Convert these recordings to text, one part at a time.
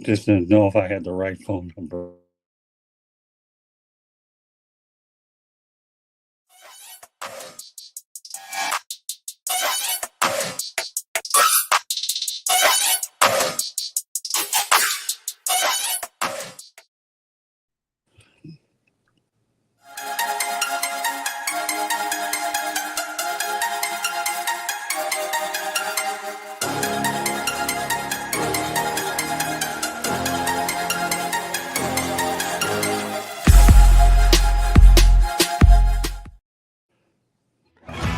Just didn't know if I had the right phone number.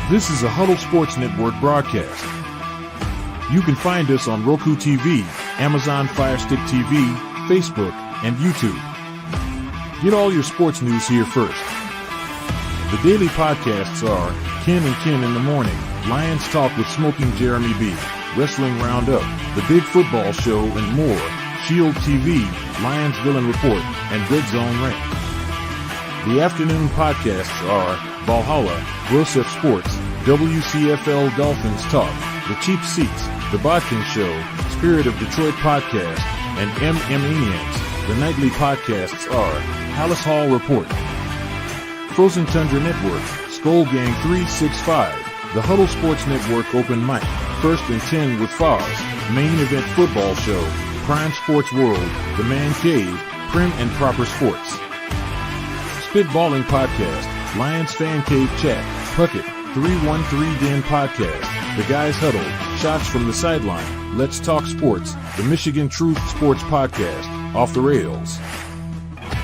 This is a Huddle Sports Network broadcast. You can find us on Roku TV, Amazon Fire Stick TV, Facebook, and YouTube. Get all your sports news here first. The daily podcasts are Ken and Ken in the Morning, Lions Talk with Smoking Jeremy B, Wrestling Roundup, The Big Football Show, and more, Shield TV, Lions Villain Report, and Red Zone Rant. The afternoon podcasts are Valhalla, Grosef Sports, WCFL Dolphins Talk, The Cheap Seats, The Bodkin Show, Spirit of Detroit Podcast, and MM-Aniacs. The nightly podcasts are Palace Hall Report, Frozen Tundra Network, Skull Gang 365, The Huddle Sports Network Open Mic, First and 10 with Foz, Main Event Football Show, Prime Sports World, The Man Cave, Prim and Proper Sports. Spitballing Podcast, Lions Fan Cave Chat, Puckett, 313 Den Podcast, The Guys Huddle, Shots from the Sideline, Let's Talk Sports, The Michigan Truth Sports Podcast, Off the Rails,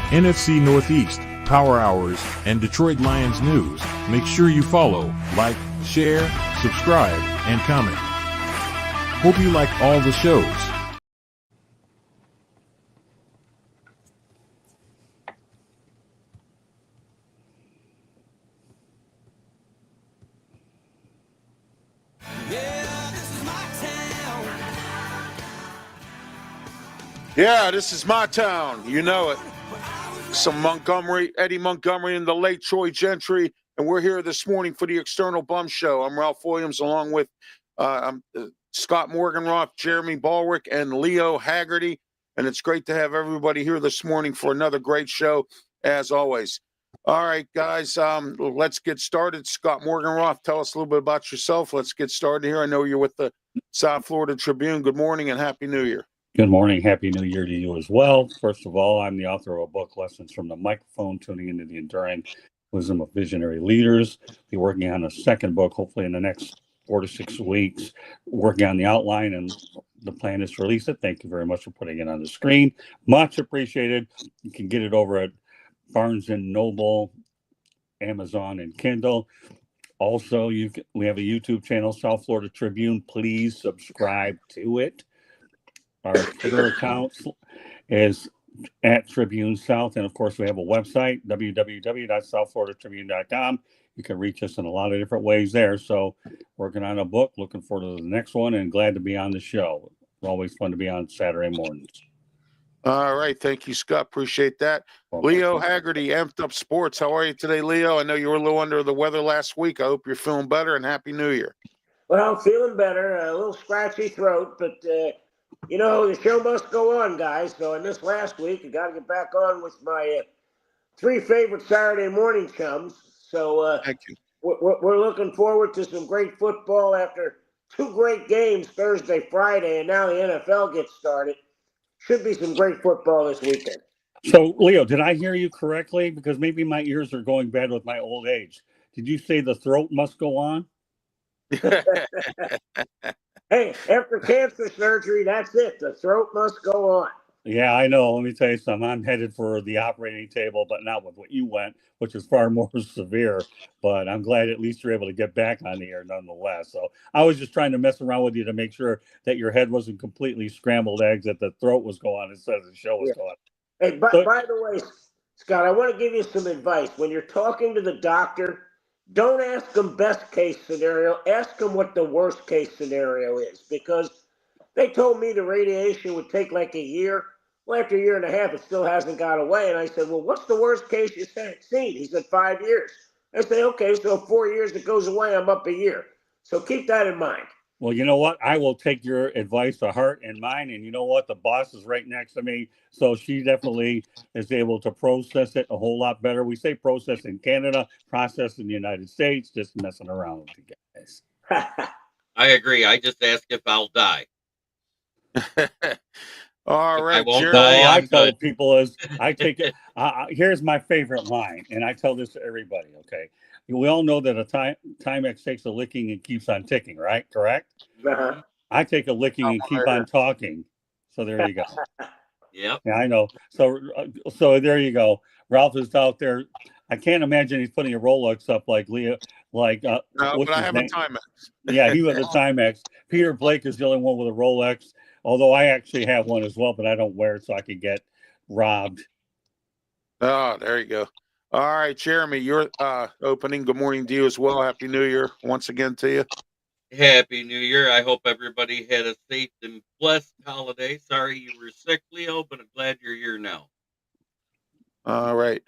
NFC Northeast, Power Hours, and Detroit Lions News. Make sure you follow, like, share, subscribe, and comment. Hope you like all the shows. Yeah, this is my town. You know it. Some Montgomery, Eddie Montgomery and the late Troy Gentry. And we're here this morning for the External Bum Show. I'm Ralph Williams along with Scott Morganroth, Jeremy Ballrich, and Leo Haggerty. And it's great to have everybody here this morning for another great show, as always. All right, guys, let's get started. Scott Morganroth, tell us a little bit about yourself. Let's get started here. I know you're with the South Florida Tribune. Good morning and Happy New Year. Good morning. Happy New Year to you as well. First of all, I'm the author of a book, Lessons from the Microphone, Tuning into the Enduring Wisdom of Visionary Leaders. Be working on a second book, hopefully in the next 4 to 6 weeks, working on the outline, and the plan is to release it. Thank you very much for putting it on the screen. Much appreciated. You can get it over at Barnes & Noble, Amazon, and Kindle. Also, we have a YouTube channel, South Florida Tribune. Please subscribe to it. Our Twitter account is at Tribune South. And of course, we have a website, www.southfloridatribune.com. You can reach us in a lot of different ways there. So working on a book, looking forward to the next one, and glad to be on the show. It's always fun to be on Saturday mornings. All right. Thank you, Scott. Appreciate that. Leo Haggerty, Amped Up Sports. How are you today, Leo? I know you were a little under the weather last week. I hope you're feeling better, and Happy New Year. Well, I'm feeling better. A little scratchy throat, but you know, the show must go on, guys. So in this last week, I got to get back on with my 3 favorite Saturday morning chums. So Thank you. We're looking forward to some great football after 2 great games Thursday, Friday, and now the NFL gets started. Should be some great football this weekend. So, Leo, did I hear you correctly? Because maybe my ears are going bad with my old age. Did you say the throat must go on? Hey, after cancer surgery, that's it. The throat must go on. Yeah, I know. Let me tell you something. I'm headed for the operating table, but not with what you went, which is far more severe. But I'm glad at least you're able to get back on the air nonetheless. So I was just trying to mess around with you to make sure that your head wasn't completely scrambled eggs, that the throat was going instead of the show was going. Hey, by the way, Scott, I want to give you some advice. When you're talking to the doctor, don't ask them best case scenario. Ask them what the worst case scenario is, because they told me the radiation would take like a year. Well, after a year and a half, it still hasn't got away. And I said, well, what's the worst case you've seen? He said 5 years. I said, okay, so 4 years it goes away, I'm up a year. So keep that in mind. Well, you know what? I will take your advice to heart and mine. And you know what? The boss is right next to me. So she definitely is able to process it a whole lot better. We say process in Canada, process in the United States, just messing around with you guys. I agree. I just ask if I'll die. All If I right, won't Jeremy. die, No, I I'm tell good. people is I take it. Here's my favorite line, and I tell this to everybody. Okay, we all know that a Timex takes a licking and keeps on ticking, right? Correct. Uh-huh. I take a licking and keep on talking. So there you go. Yep. Yeah, I know. So there you go. Ralph is out there. I can't imagine he's putting a Rolex up like Leo, like No, what's but I his have name? a Timex. Yeah, he was a Timex. Peter Blake is the only one with a Rolex. Although I actually have one as well, but I don't wear it so I could get robbed. Oh, there you go. All right, Jeremy, your opening. Good morning to you as well. Happy New Year once again to you. Happy New Year. I hope everybody had a safe and blessed holiday. Sorry you were sick, Leo, but I'm glad you're here now. All right.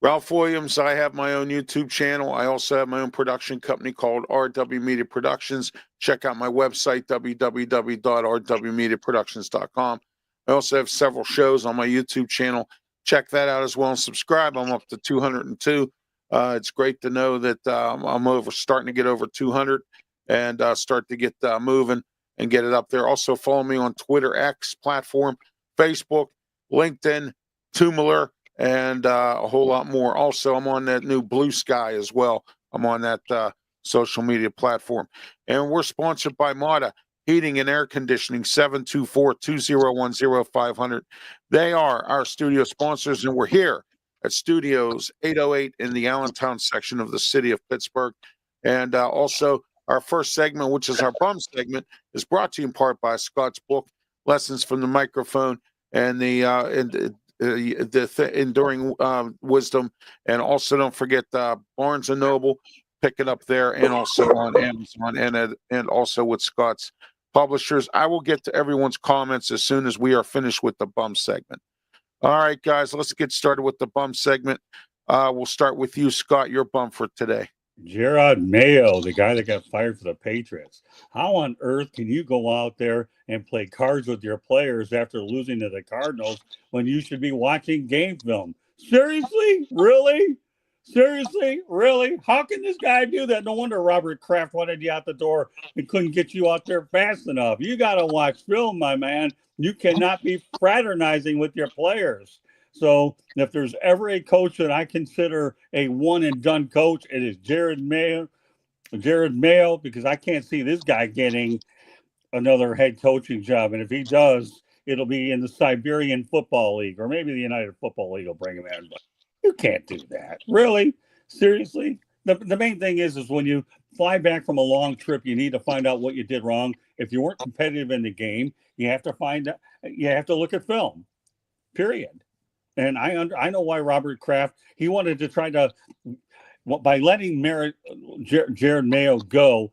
Ralph Williams, I have my own YouTube channel. I also have my own production company called RW Media Productions. Check out my website, www.rwmediaproductions.com. I also have several shows on my YouTube channel. Check that out as well and subscribe. I'm up to 202. It's great to know that I'm starting to get over 200 and start to get moving and get it up there. Also follow me on Twitter, X platform, Facebook, LinkedIn, Tumblr, and a whole lot more. Also, I'm on that new Blue Sky as well. I'm on that social media platform. And we're sponsored by Mata Heating and Air Conditioning, 724-2010-500. They are our studio sponsors, and we're here at Studios 808 in the Allentown section of the city of Pittsburgh. And also, our first segment, which is our bum segment, is brought to you in part by Scott's book, Lessons from the Microphone, and the enduring wisdom. And also don't forget Barnes and Noble, pick it up there, and also on Amazon, and also with Scott's publishers. I will get to everyone's comments as soon as we are finished with the bum segment. All right, guys, let's get started with the bum segment. We'll start with you, Scott. Your bum for today. Gerard Mayo, the guy that got fired for the Patriots. How on earth can you go out there and play cards with your players after losing to the Cardinals when you should be watching game film? Seriously? Really? Seriously? Really? How can this guy do that? No wonder Robert Kraft wanted you out the door and couldn't get you out there fast enough. You got to watch film, my man. You cannot be fraternizing with your players. So if there's ever a coach that I consider a one and done coach, it is Jared Mayo, because I can't see this guy getting another head coaching job. And if he does, it'll be in the Siberian Football League, or maybe the United Football League will bring him in. But you can't do that. Really? Seriously? The main thing is when you fly back from a long trip, you need to find out what you did wrong. If you weren't competitive in the game, you have to look at film. Period. And I know why Robert Kraft, he wanted to try to, by letting Jared Mayo go,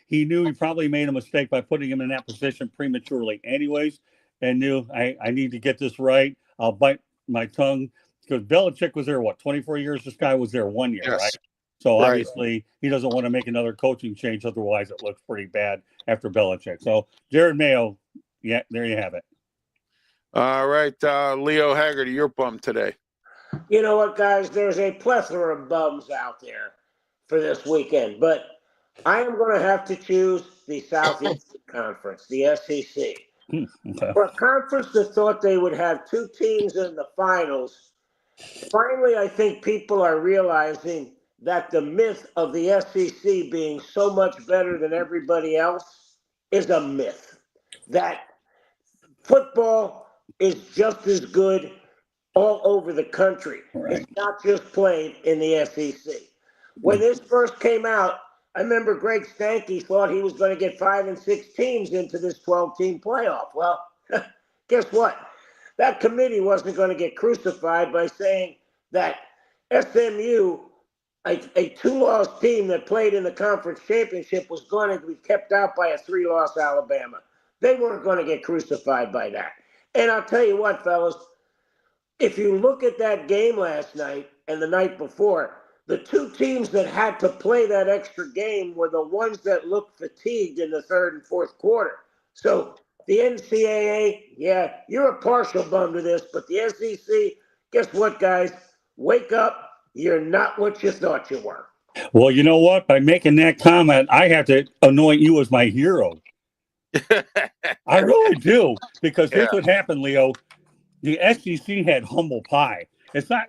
he knew he probably made a mistake by putting him in that position prematurely anyways, and knew I need to get this right. I'll bite my tongue, because Belichick was there, 24 years? This guy was there 1 year, Yes. right? So Right. obviously he doesn't want to make another coaching change. Otherwise it looks pretty bad after Belichick. So Jared Mayo, yeah, there you have it. All right, Leo Haggerty, your bum today. You know what, guys? There's a plethora of bums out there for this weekend, but I am going to have to choose the Southeastern Conference, the SEC. Okay. For a conference that thought they would have two teams in the finals, finally, I think people are realizing that the myth of the SEC being so much better than everybody else is a myth. That football is just as good all over the country. Right. It's not just played in the SEC. When this first came out, I remember Greg Stanky thought he was going to get 5 and 6 teams into this 12-team playoff. Well, guess what? That committee wasn't going to get crucified by saying that SMU, a 2-loss team that played in the conference championship, was going to be kept out by a 3-loss Alabama. They weren't going to get crucified by that. And I'll tell you what, fellas, if you look at that game last night and the night before, the two teams that had to play that extra game were the ones that looked fatigued in the third and fourth quarter. So the NCAA, yeah, you're a partial bum to this, but the SEC, guess what, guys? Wake up. You're not what you thought you were. Well, you know what? By making that comment, I have to anoint you as my hero. I really do, because here's what happened, Leo. The SEC had humble pie. It's not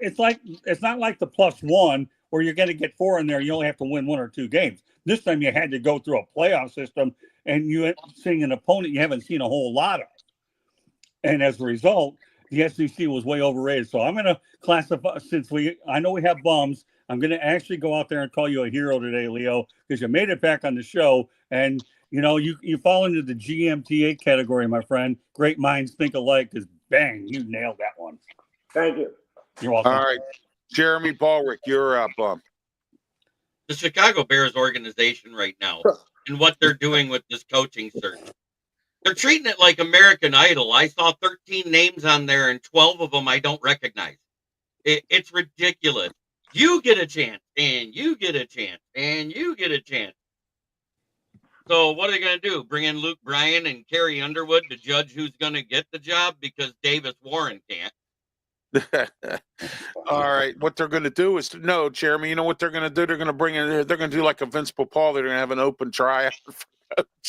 like the +1 where you're going to get 4 in there. You only have to win 1 or 2 games. This time you had to go through a playoff system, and you seeing an opponent you haven't seen a whole lot of. And as a result, the SEC was way overrated. So I'm going to classify, since I know we have bums, I'm going to actually go out there and call you a hero today, Leo, because you made it back on the show. And, you know, you fall into the GMTA category, my friend. Great minds think alike, because bang, you nailed that one. Thank you. You're welcome. All right. Jeremy Ballrich, you're up. The Chicago Bears organization right now and what they're doing with this coaching search. They're treating it like American Idol. I saw 13 names on there and 12 of them I don't recognize. It's ridiculous. You get a chance, and you get a chance, and you get a chance. So what are they going to do? Bring in Luke Bryan and Carrie Underwood to judge who's going to get the job because Davis Warren can't? All right. What they're going to do is no, Jeremy. You know what they're going to do? They're going to bring in. They're going to do like a Vince Papale. They're going to have an open tryout.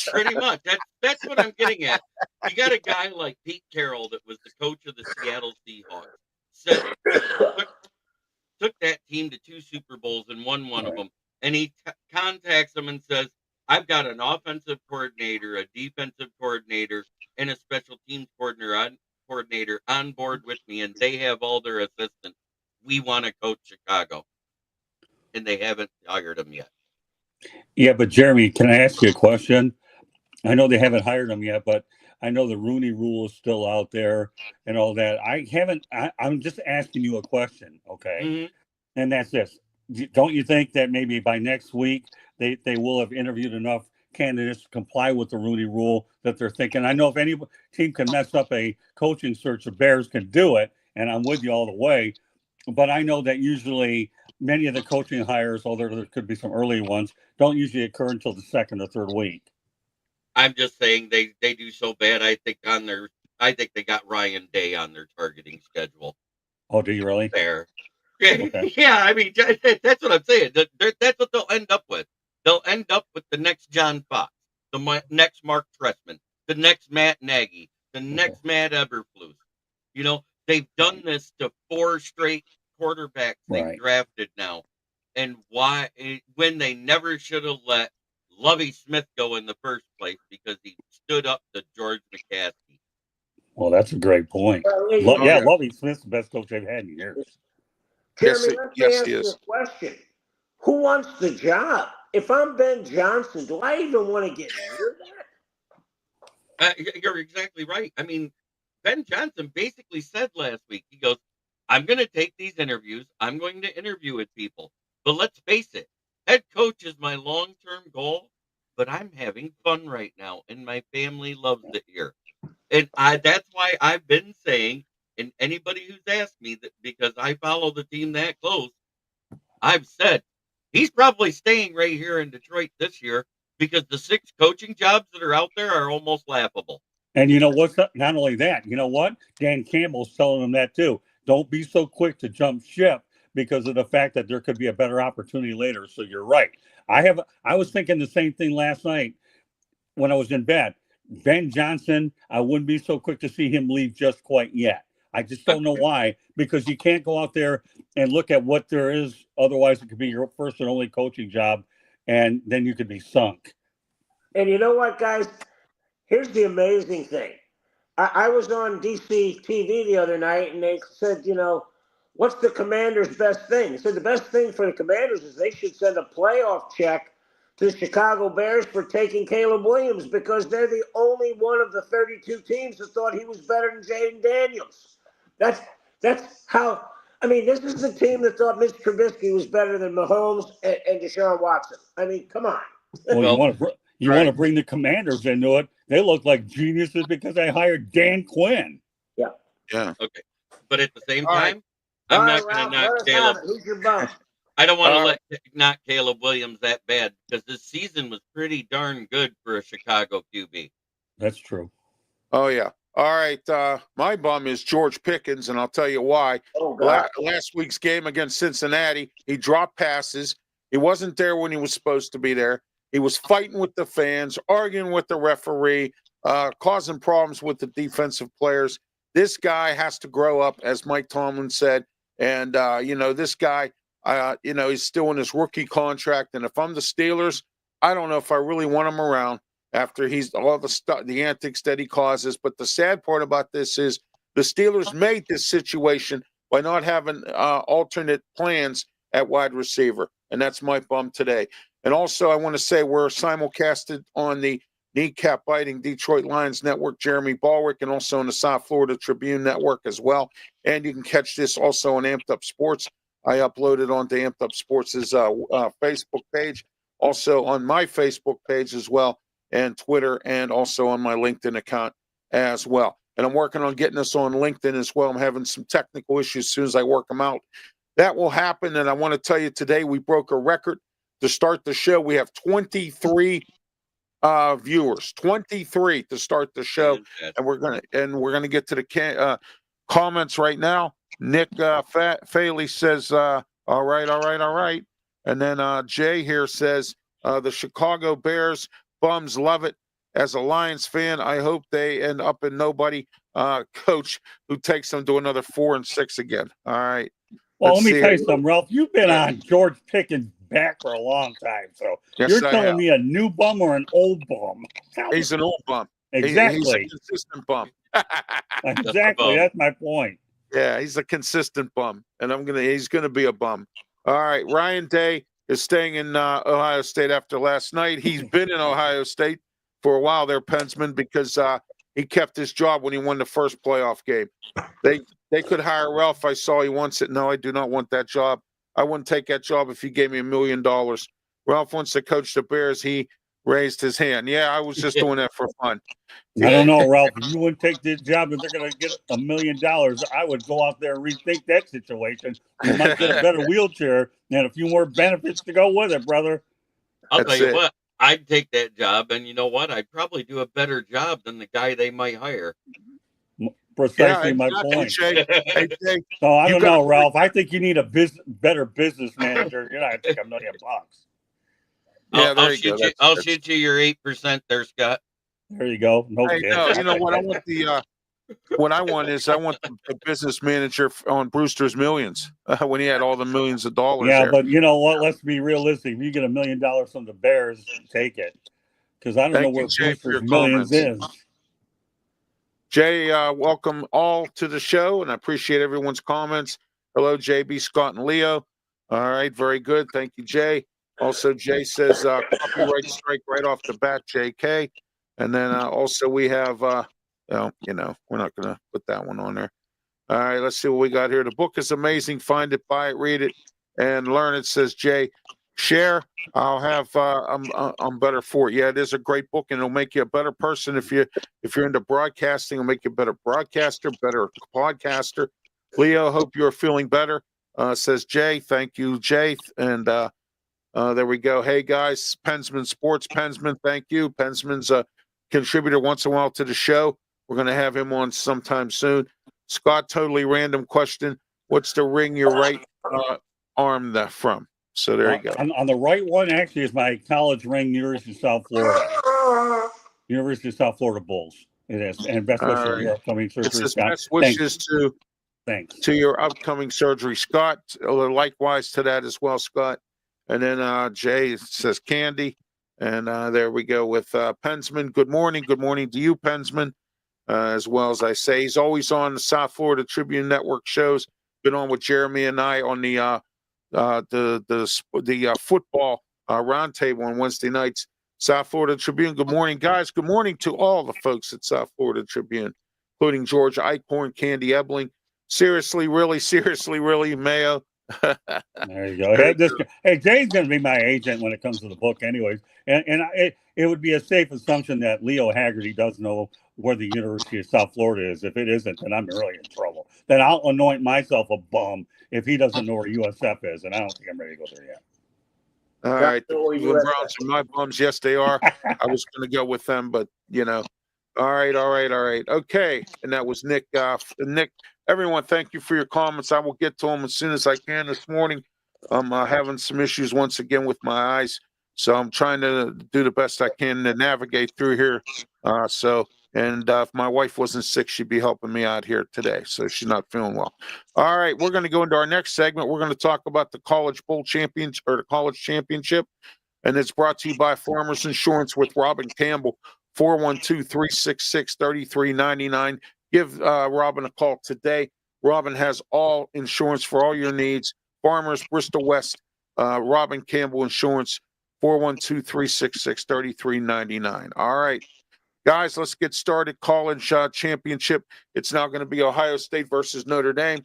Pretty much. That's what I'm getting at. You got a guy like Pete Carroll that was the coach of the Seattle Seahawks. Took that team to 2 Super Bowls and won one of them. And he contacts them and says, "I've got an offensive coordinator, a defensive coordinator, and a special teams coordinator on board with me, and they have all their assistants. We want to coach Chicago." And they haven't hired him yet. Yeah, but Jeremy, can I ask you a question? I know they haven't hired him yet, but I know the Rooney Rule is still out there and all that. I'm just asking you a question, okay? Mm-hmm. And that's this. Don't you think that maybe by next week they will have interviewed enough candidates to comply with the Rooney Rule that they're thinking? I know if any team can mess up a coaching search, the Bears can do it, and I'm with you all the way. But I know that usually many of the coaching hires, although there could be some early ones, don't usually occur until the second or third week. I'm just saying they do so bad. I think they got Ryan Day on their targeting schedule. Oh, do you really? Fair. Okay. Yeah, I mean, that's what I'm saying. That's what they'll end up with. They'll end up with the next John Fox, the next Mark Trestman, the next Matt Nagy, the next Matt Eberflus. You know, they've done this to 4 straight quarterbacks they've drafted now. And when they never should have let Lovie Smith go in the first place because he stood up to George McCaskey. Well, that's a great point. Lovie Smith's the best coach they've had in years. Jeremy, let me ask you a question. Who wants the job? If I'm Ben Johnson, do I even want to get near that? You're exactly right. I mean, Ben Johnson basically said last week, he goes, "I'm going to take these interviews. I'm going to interview with people. But let's face it, head coach is my long-term goal, but I'm having fun right now, and my family loves it here." And that's why I've been saying, and anybody who's asked me, that because I follow the team that close, I've said, he's probably staying right here in Detroit this year because the 6 coaching jobs that are out there are almost laughable. And you know what's not only that, you know what? Dan Campbell's telling them that too. Don't be so quick to jump ship because of the fact that there could be a better opportunity later. So you're right. I was thinking the same thing last night when I was in bed. Ben Johnson, I wouldn't be so quick to see him leave just quite yet. I just don't know why, because you can't go out there and look at what there is. Otherwise, it could be your first and only coaching job, and then you could be sunk. And you know what, guys? Here's the amazing thing. I was on DC TV the other night, and they said, you know, what's the Commanders' best thing? They said the best thing for the Commanders is they should send a playoff check to the Chicago Bears for taking Caleb Williams because they're the only one of the 32 teams that thought he was better than Jaden Daniels. That's how. I mean, this is the team that thought Mitch Trubisky was better than Mahomes and Deshaun Watson. I mean, come on. Well, you want to bring the Commanders into it. They look like geniuses because they hired Dan Quinn. Yeah. Okay. But at the same time, I'm not going to knock Caleb. Who's your bum? I don't want to knock Caleb Williams that bad because this season was pretty darn good for a Chicago QB. That's true. Oh, yeah. All right. My bum is George Pickens, and I'll tell you why. Oh, God. Last week's game against Cincinnati, he dropped passes. He wasn't there when he was supposed to be there. He was fighting with the fans, arguing with the referee, causing problems with the defensive players. This guy has to grow up, as Mike Tomlin said. And, this guy, he's still in his rookie contract. And if I'm the Steelers, I don't know if I really want him around after he's all the antics that he causes. But the sad part about this is the Steelers made this situation by not having alternate plans at wide receiver. And that's my bum today. And also, I want to say we're simulcasted on the kneecap-biting Detroit Lions Network, Jeremy Ballrich, and also on the South Florida Tribune Network as well. And you can catch this also on Amped Up Sports. I uploaded onto Amped Up Sports' Facebook page, also on my Facebook page as well, and Twitter, and also on my LinkedIn account as well. And I'm working on getting this on LinkedIn as well. I'm having some technical issues as soon as I work them out. That will happen, and I want to tell you today we broke a record to start the show. We have 23 viewers, 23 to start the show, and we're gonna get to the comments right now. Nick Faley says, "All right," and then Jay here says, "The Chicago Bears bums love it. As a Lions fan, I hope they end up in nobody coach who takes them to another 4-6 again." All right. Well, let me tell you something, Ralph. You've been on George Pickens' back for a long time, so Yes, you're I telling have. me a new bum or an old bum? He's an old bum. Exactly. He's a consistent bum. Exactly. That's my point. Yeah, he's a consistent bum, and he's gonna be a bum. All right, Ryan Day is staying in Ohio State after last night. He's been in Ohio State for a while there, Pensman, because he kept his job when he won the first playoff game. They could hire Ralph. I saw he wants it. No, I do not want that job. I wouldn't take that job if he gave me $1 million. Ralph wants to coach the Bears. He raised his hand. Yeah, I was just doing that for fun. I don't know, Ralph. If you wouldn't take this job if they're going to get $1 million, I would go out there and rethink that situation. You might get a better wheelchair and a few more benefits to go with it, brother. I'll tell you what, I'd take that job, and you know what? I'd probably do a better job than the guy they might hire. Precisely my point. Hey, So I don't know, Ralph. I think you need a better business manager. You're not going to take $1 million. Yeah, I'll shoot you your 8% there, Scott. There you go. No, you know what? I want what I want is the business manager on Brewster's Millions when he had all the millions of dollars. Yeah, there. but you know what? Let's be realistic. If you get $1 million from the Bears, take it. Because I don't know where Brewster's Millions is. Jay, welcome all to the show, and I appreciate everyone's comments. Hello, JB, Scott, and Leo. All right, very good. Thank you, Jay. Also, Jay says copyright strike right off the bat, JK. And then also we have, we're not going to put that one on there. All right, let's see what we got here. The book is amazing. Find it, buy it, read it, and learn it, says Jay. Share. I'll have. I'm better for it. Yeah, it is a great book, and it'll make you a better person if you're into broadcasting. It'll make you a better broadcaster, better podcaster. Leo, hope you're feeling better. Says Jay. Thank you, Jay. And there we go. Hey guys, Pensman Sports. Pensman, thank you. Pensman's a contributor once in a while to the show. We're going to have him on sometime soon. Scott, totally random question. What's the ring your right arm from? So there you go. On the right one, actually, is my college ring, University of South Florida. University of South Florida Bulls. It is. And best wishes to your upcoming surgery, It's Scott. best wishes to your upcoming surgery, Scott. Likewise to that as well, Scott. And then Jay says Candy. And there we go with Pensman. Good morning. Good morning to you, Pensman. As well as I say, he's always on the South Florida Tribune Network shows. Been on with Jeremy and I on the football roundtable on Wednesday nights. South Florida Tribune. Good morning, guys. Good morning to all the folks at South Florida Tribune, including George Eichhorn, Candy Ebling. Seriously, really, Mayo, There you go. Very Hey, Jay's going to be my agent when it comes to the book, anyways. It would be a safe assumption that Leo Haggerty does know where the University of South Florida is. If it isn't, then I'm really in trouble. Then I'll anoint myself a bum if he doesn't know where USF is, and I don't think I'm ready to go there yet. All right, the Cleveland Browns are my bums. Yes, they are. I was going to go with them, but All right. Okay, and that was Nick. Nick, everyone, thank you for your comments. I will get to them as soon as I can this morning. I'm having some issues once again with my eyes, so I'm trying to do the best I can to navigate through here. If my wife wasn't sick, she'd be helping me out here today, so she's not feeling well. All right, we're going to go into our next segment. We're going to talk about the College Bowl Champions or the College Championship, and it's brought to you by Farmers Insurance with Robin Campbell. 412-366-3399. Give Robin a call today. Robin has all insurance for all your needs. Farmers, Bristol West, Robin Campbell Insurance, 412-366-3399. All right, guys, let's get started. College championship. It's now going to be Ohio State versus Notre Dame.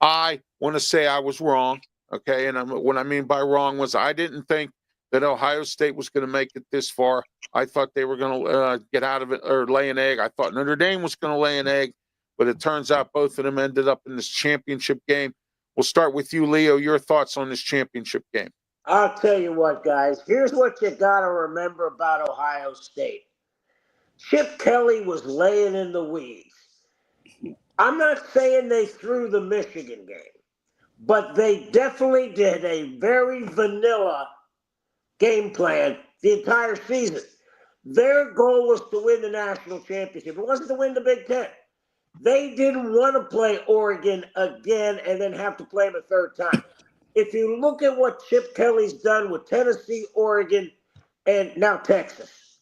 I want to say I was wrong, okay? And what I mean by wrong was I didn't think that Ohio State was going to make it this far. I thought they were going to get out of it or lay an egg. I thought Notre Dame was going to lay an egg, but it turns out both of them ended up in this championship game. We'll start with you, Leo. Your thoughts on this championship game? I'll tell you what, guys. Here's what you got to remember about Ohio State. Chip Kelly was laying in the weeds. I'm not saying they threw the Michigan game, but they definitely did a very vanilla game plan the entire season. Their goal was to win the national championship. It wasn't to win the Big Ten. They didn't want to play Oregon again and then have to play them a third time. If you look at what Chip Kelly's done with Tennessee, Oregon, and now Texas,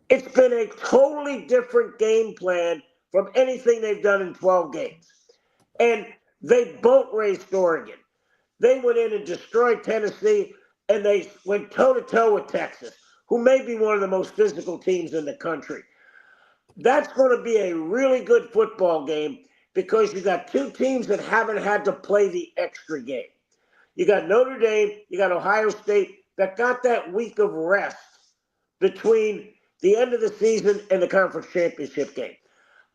it's been a totally different game plan from anything they've done in 12 games. And they boat raced Oregon. They went in and destroyed Tennessee, and they went toe-to-toe with Texas, who may be one of the most physical teams in the country. That's going to be a really good football game because you got two teams that haven't had to play the extra game. You got Notre Dame, you got Ohio State that got that week of rest between the end of the season and the conference championship game.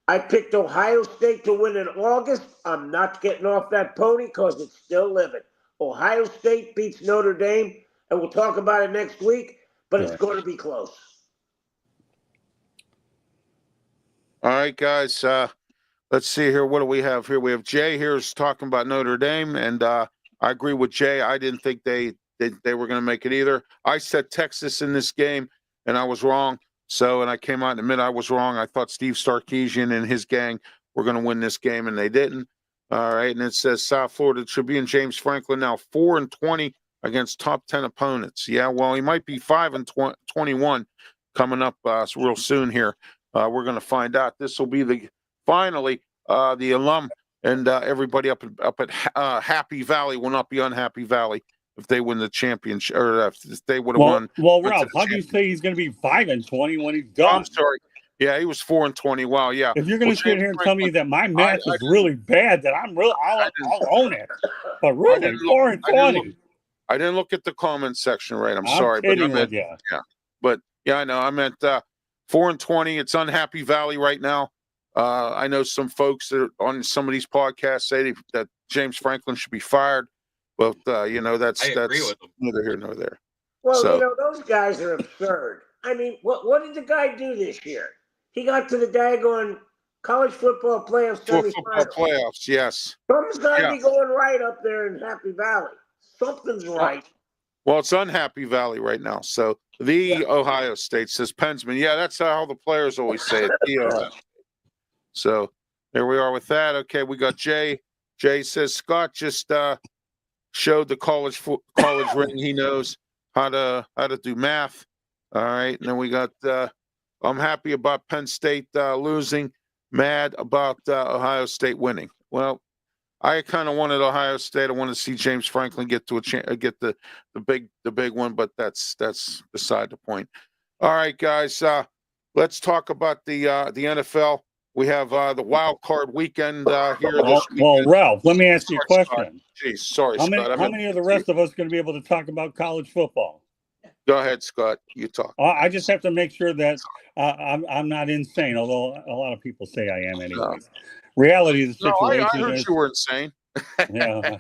I picked Ohio State to win in August. I'm not getting off that pony because it's still living. Ohio State beats Notre Dame, and we'll talk about it next week, but it's going to be close. All right, guys. Let's see here. What do we have here? We have Jay here is talking about Notre Dame, and I agree with Jay. I didn't think they were going to make it either. I said Texas in this game, and I was wrong. And I came out and admit I was wrong. I thought Steve Sarkisian and his gang were going to win this game, and they didn't. All right, and it says South Florida Tribune, James Franklin now 4-20 against top 10 opponents. Yeah, well, he might be 5-21 coming up real soon here. We're going to find out. This will be finally the alum and everybody up at Happy Valley will not be unhappy Valley if they win the championship, or if they would have won. Well, Ralph, how do you say he's going to be 5-20 when he's done? I'm sorry. Yeah, he was 4-20. Wow, yeah. If you're going to sit here and tell me that my math is really bad, that I'll own it. But really, 4-20. I didn't look at the comment section right. I'm sorry, but I meant, yeah. But yeah, I know. I meant 4-20. It's unhappy Valley right now. I know some folks that are on some of these podcasts say that James Franklin should be fired. But that's neither here nor there. Well, those guys are absurd. I mean, what did the guy do this year? He got to the daggone college football playoffs. Football playoffs, yes. Something's got to be going right up there in Happy Valley. Something's right. Well, it's unhappy Valley right now. So Ohio State says Pensman. Yeah, that's how the players always say it. The Ohio State. So there we are with that. Okay, we got Jay. Jay says Scott just showed the college ring. He knows how to do math. All right, and then we got I'm happy about Penn State losing, mad about Ohio State winning. Well, I kind of wanted Ohio State. I wanted to see James Franklin get to get the big one, but that's beside the point. All right, guys, let's talk about the NFL. We have the wild card weekend here Well, this weekend. Ralph, let me ask you a Sorry, Scott. question. Jeez, sorry, How Scott. many of the rest of us going to be able to talk about college football? Go ahead, Scott. You talk. I just have to make sure that I'm not insane, although a lot of people say I am anyways. Reality of the No, I situation heard is, you were insane. yeah,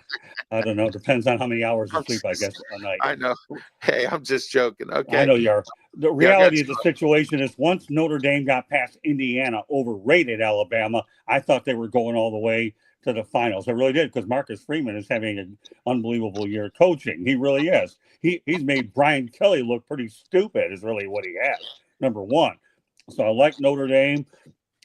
I don't know. Depends on how many hours of sleep I get a night. I know. Hey, I'm just joking. Okay. I know you are. The Yeah, reality of the situation is once Notre Dame got past Indiana, overrated Alabama, I thought they were going all the way to the finals. I really did, because Marcus Freeman is having an unbelievable year coaching. He really is. He's made Brian Kelly look pretty stupid, is really what he has, number one. So I like Notre Dame.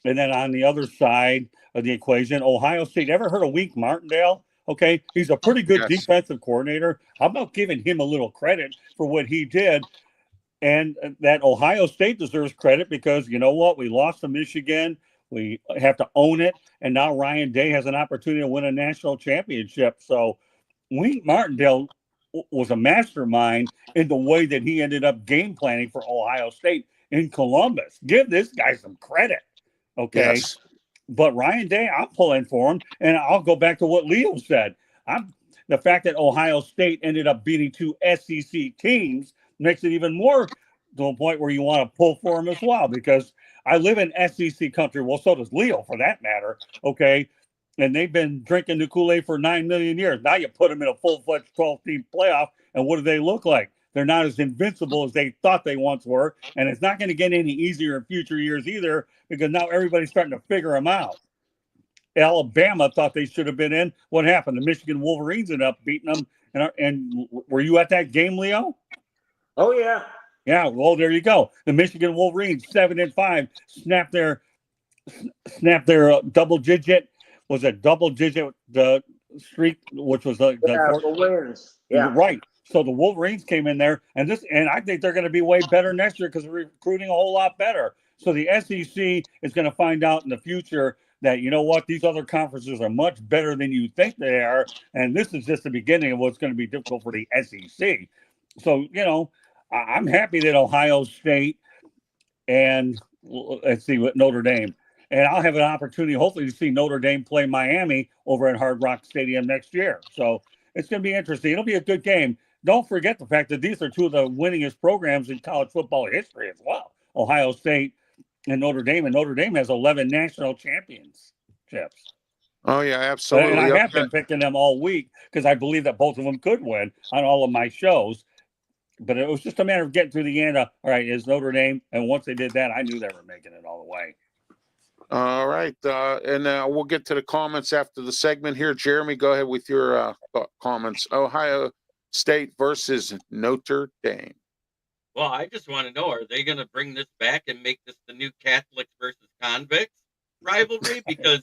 And then on the other side of the equation, Ohio State. Ever heard of Wink Martindale? Okay, he's a pretty good defensive coordinator. How about giving him a little credit for what he did? And that Ohio State deserves credit, because you know what? We lost to Michigan. We have to own it. And now Ryan Day has an opportunity to win a national championship. So Wink Martindale was a mastermind in the way that he ended up game planning for Ohio State in Columbus. Give this guy some credit. Okay. Yes. But Ryan Day, I'm pulling for him. And I'll go back to what Leo said. The fact that Ohio State ended up beating two SEC teams makes it even more to a point where you want to pull for him as well, because I live in SEC country. Well, so does Leo, for that matter. Okay. And they've been drinking the Kool-Aid for 9 million years. Now you put them in a full-fledged 12-team playoff, and what do they look like? They're not as invincible as they thought they once were, and it's not going to get any easier in future years either, because now everybody's starting to figure them out. Alabama thought they should have been in. What happened? The Michigan Wolverines ended up beating them. And were you at that game, Leo? Oh, yeah. Yeah, well, there you go. The Michigan Wolverines, 7-5, snapped their double digit. Was a double digit the streak, which was the wins. Yeah, right. So the Wolverines came in there, and I think they're going to be way better next year, because we're recruiting a whole lot better. So the SEC is going to find out in the future that, you know what, these other conferences are much better than you think they are, and this is just the beginning of what's going to be difficult for the SEC. So, you know, I'm happy that Ohio State and let's see what Notre Dame. And I'll have an opportunity, hopefully, to see Notre Dame play Miami over at Hard Rock Stadium next year. So it's going to be interesting. It'll be a good game. Don't forget the fact that these are two of the winningest programs in college football history as well. Ohio State and Notre Dame. And Notre Dame has 11 national championships. Oh, yeah, absolutely. And I have been picking them all week, because I believe that both of them could win on all of my shows. But it was just a matter of getting through the end of, all right, is Notre Dame. And once they did that, I knew they were making it all the way. All right. And we'll get to the comments after the segment here. Jeremy, go ahead with your comments. Ohio State versus Notre Dame. Well, I just want to know, are they going to bring this back and make this the new Catholics versus convicts rivalry? Because,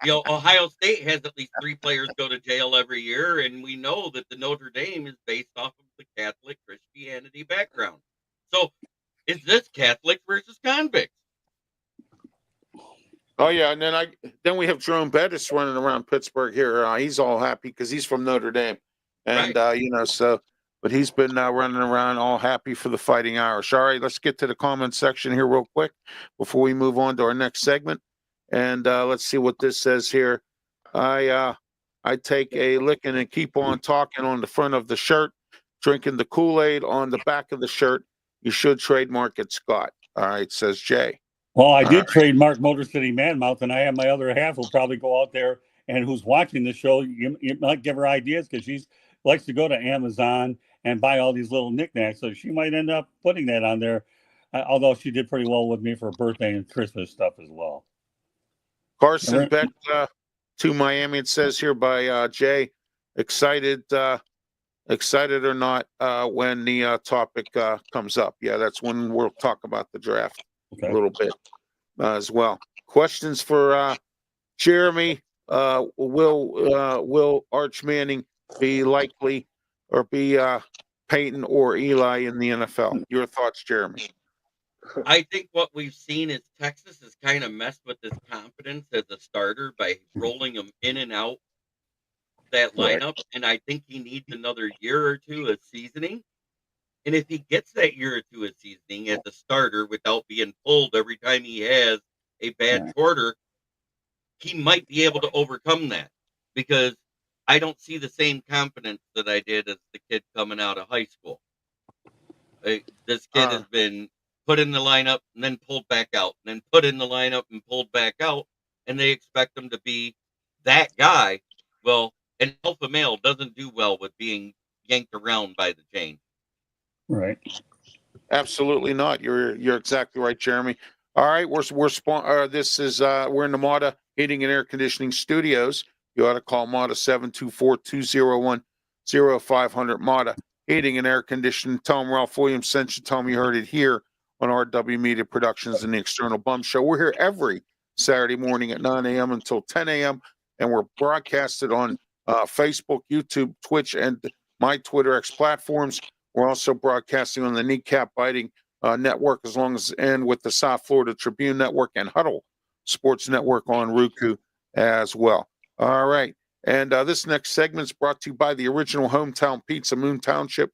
you know, Ohio State has at least 3 players go to jail every year, and we know that the Notre Dame is based off of the Catholic Christianity background. So is this Catholics versus convicts? Oh, yeah, and then we have Jerome Bettis running around Pittsburgh here. He's all happy because he's from Notre Dame. And, right. But he's been running around all happy for the Fighting Irish. All right, let's get to the comment section here real quick before we move on to our next segment. And let's see what this says here. I take a licking and keep on talking on the front of the shirt, drinking the Kool-Aid on the back of the shirt. You should trademark it, Scott. All right, says Jay. Well, I did trademark Motor City Madmouth, and I have my other half who'll probably go out there and who's watching the show. You might give her ideas, because she likes to go to Amazon and buy all these little knickknacks. So she might end up putting that on there, although she did pretty well with me for birthday and Christmas stuff as well. Carson Beck to Miami, it says here by Jay. Excited or not when the topic comes up. Yeah, that's when we'll talk about the draft a little bit as well. Questions for Jeremy. Will Arch Manning be likely or be Peyton or Eli in the NFL? Your thoughts, Jeremy? I think what we've seen is Texas has kind of messed with his confidence as a starter by rolling him in and out that lineup. And I think he needs another year or two of seasoning. And if he gets that year or two of seasoning as a starter without being pulled every time he has a bad quarter, he might be able to overcome that, because I don't see the same confidence that I did as the kid coming out of high school. This kid has been put in the lineup and then pulled back out, and then put in the lineup and pulled back out, and they expect him to be that guy. Well, an alpha male doesn't do well with being yanked around by the chain. Right. Absolutely not. You're exactly right, Jeremy. All right, we're this is we're in the Mata Heating and Air Conditioning Studios. You ought to call Mata 724-201-0500. Mata Heating and Air Conditioning. Tell them Ralph Williams sent you. Tell them you heard it here on RW Media Productions and the External Bum Show. We're here every Saturday morning at 9 a.m. until 10 a.m. and we're broadcasted on Facebook, YouTube, Twitch, and my Twitter X platforms. We're also broadcasting on the Kneecap Biting Network, and with the South Florida Tribune Network and Huddle Sports Network on Roku as well. All right. And this next segment is brought to you by the original Hometown Pizza, Moon Township,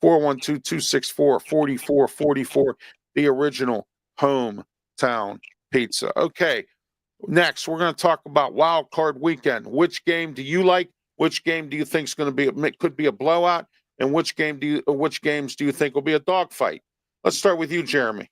412-264-4444, the original Hometown Pizza. Okay. Next, we're going to talk about Wild Card Weekend. Which game do you like? Which game do you think is going to could be a blowout? And which games do you think will be a dogfight? Let's start with you, Jeremy.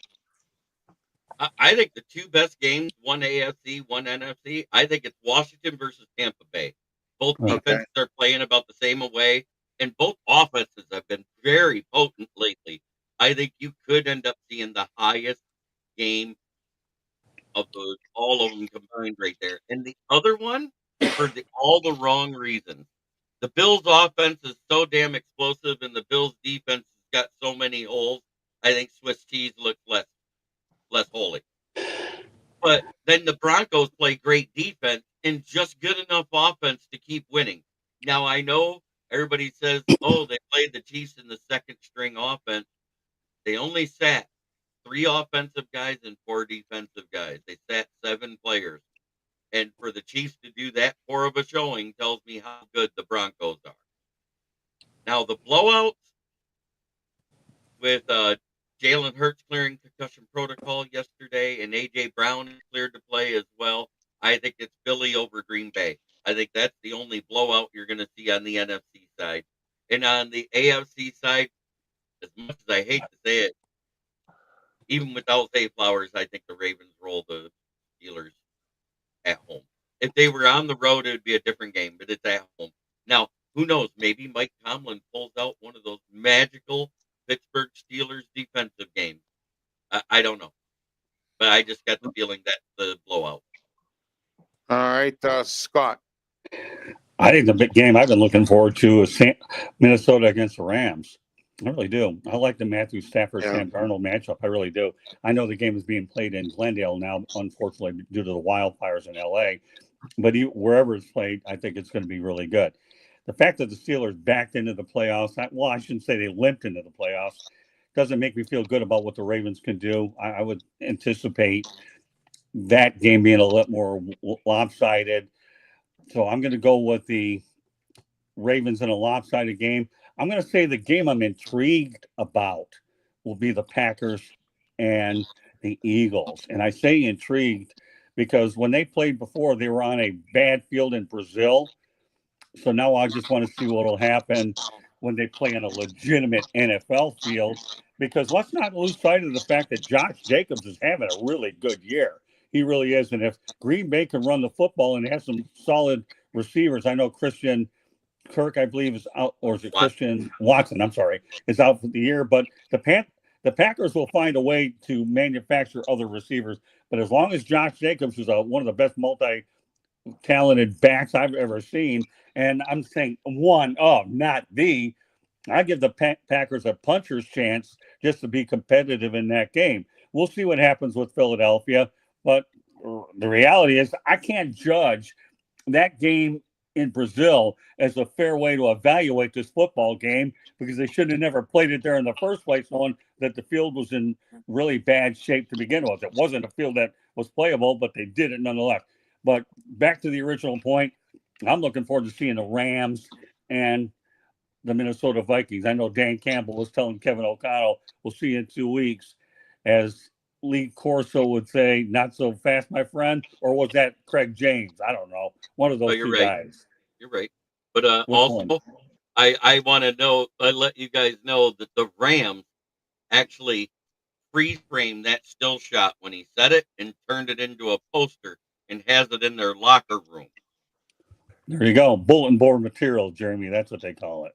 I think the two best games, one AFC, one NFC, I think it's Washington versus Tampa Bay. Both defenses are playing about the same way, and both offenses have been very potent lately. I think you could end up seeing the highest game of all of them combined right there. And the other one, for all the wrong reasons. The Bills' offense is so damn explosive, and the Bills' defense has got so many holes. I think Swiss cheese looks less holy. But then the Broncos play great defense and just good enough offense to keep winning. Now, I know everybody says, oh, they played the Chiefs in the second string offense. They only sat 3 offensive guys and 4 defensive guys. They sat 7 players. And for the Chiefs to do that poor of a showing tells me how good the Broncos are. Now, the blowouts with Jalen Hurts clearing concussion protocol yesterday and A.J. Brown is cleared to play as well. I think it's Philly over Green Bay. I think that's the only blowout you're going to see on the NFC side. And on the AFC side, as much as I hate to say it, even without Zay Flowers, I think the Ravens roll the Steelers at home. If they were on the road, it would be a different game, but it's at home. Now, who knows? Maybe Mike Tomlin pulls out one of those magical Pittsburgh Steelers defensive games. I don't know. But I just got the feeling that's the blowout. All right, Scott. I think the big game I've been looking forward to is Minnesota against the Rams. I really do. I like the Matthew Stafford Sam Darnold matchup. I really do. I know the game is being played in Glendale now, unfortunately, due to the wildfires in LA. But wherever it's played, I think it's going to be really good. The fact that the Steelers backed into the playoffs, I shouldn't say they limped into the playoffs, doesn't make me feel good about what the Ravens can do. I would anticipate that game being a little more lopsided. So I'm going to go with the Ravens in a lopsided game. I'm going to say the game I'm intrigued about will be the Packers and the Eagles. And I say intrigued because when they played before, they were on a bad field in Brazil. So now I just want to see what will happen when they play on a legitimate NFL field. Because let's not lose sight of the fact that Josh Jacobs is having a really good year. He really is. And if Green Bay can run the football and have some solid receivers, I know Christian Kirk, I believe, is out, or is it Christian Watson? I'm sorry, is out for the year. But the Packers will find a way to manufacture other receivers. But as long as Josh Jacobs is one of the best multi-talented backs I've ever seen, and I'm saying one of, not the, I give the Packers a puncher's chance just to be competitive in that game. We'll see what happens with Philadelphia. But the reality is I can't judge that game in Brazil as a fair way to evaluate this football game because they should have never played it there in the first place, knowing that the field was in really bad shape to begin with. It wasn't a field that was playable, but they did it nonetheless. But back to the original point, I'm looking forward to seeing the Rams and the Minnesota Vikings. I know Dan Campbell was telling Kevin O'Connell, we'll see you in 2 weeks, as Lee Corso would say, "Not so fast, my friend," or was that Craig James? I don't know. One of those you're two right. guys. You're right. But Which also, one? I want to know. I let you guys know that the Rams actually freeze framed that still shot when he said it and turned it into a poster and has it in their locker room. There you go. Bulletin board material, Jeremy. That's what they call it.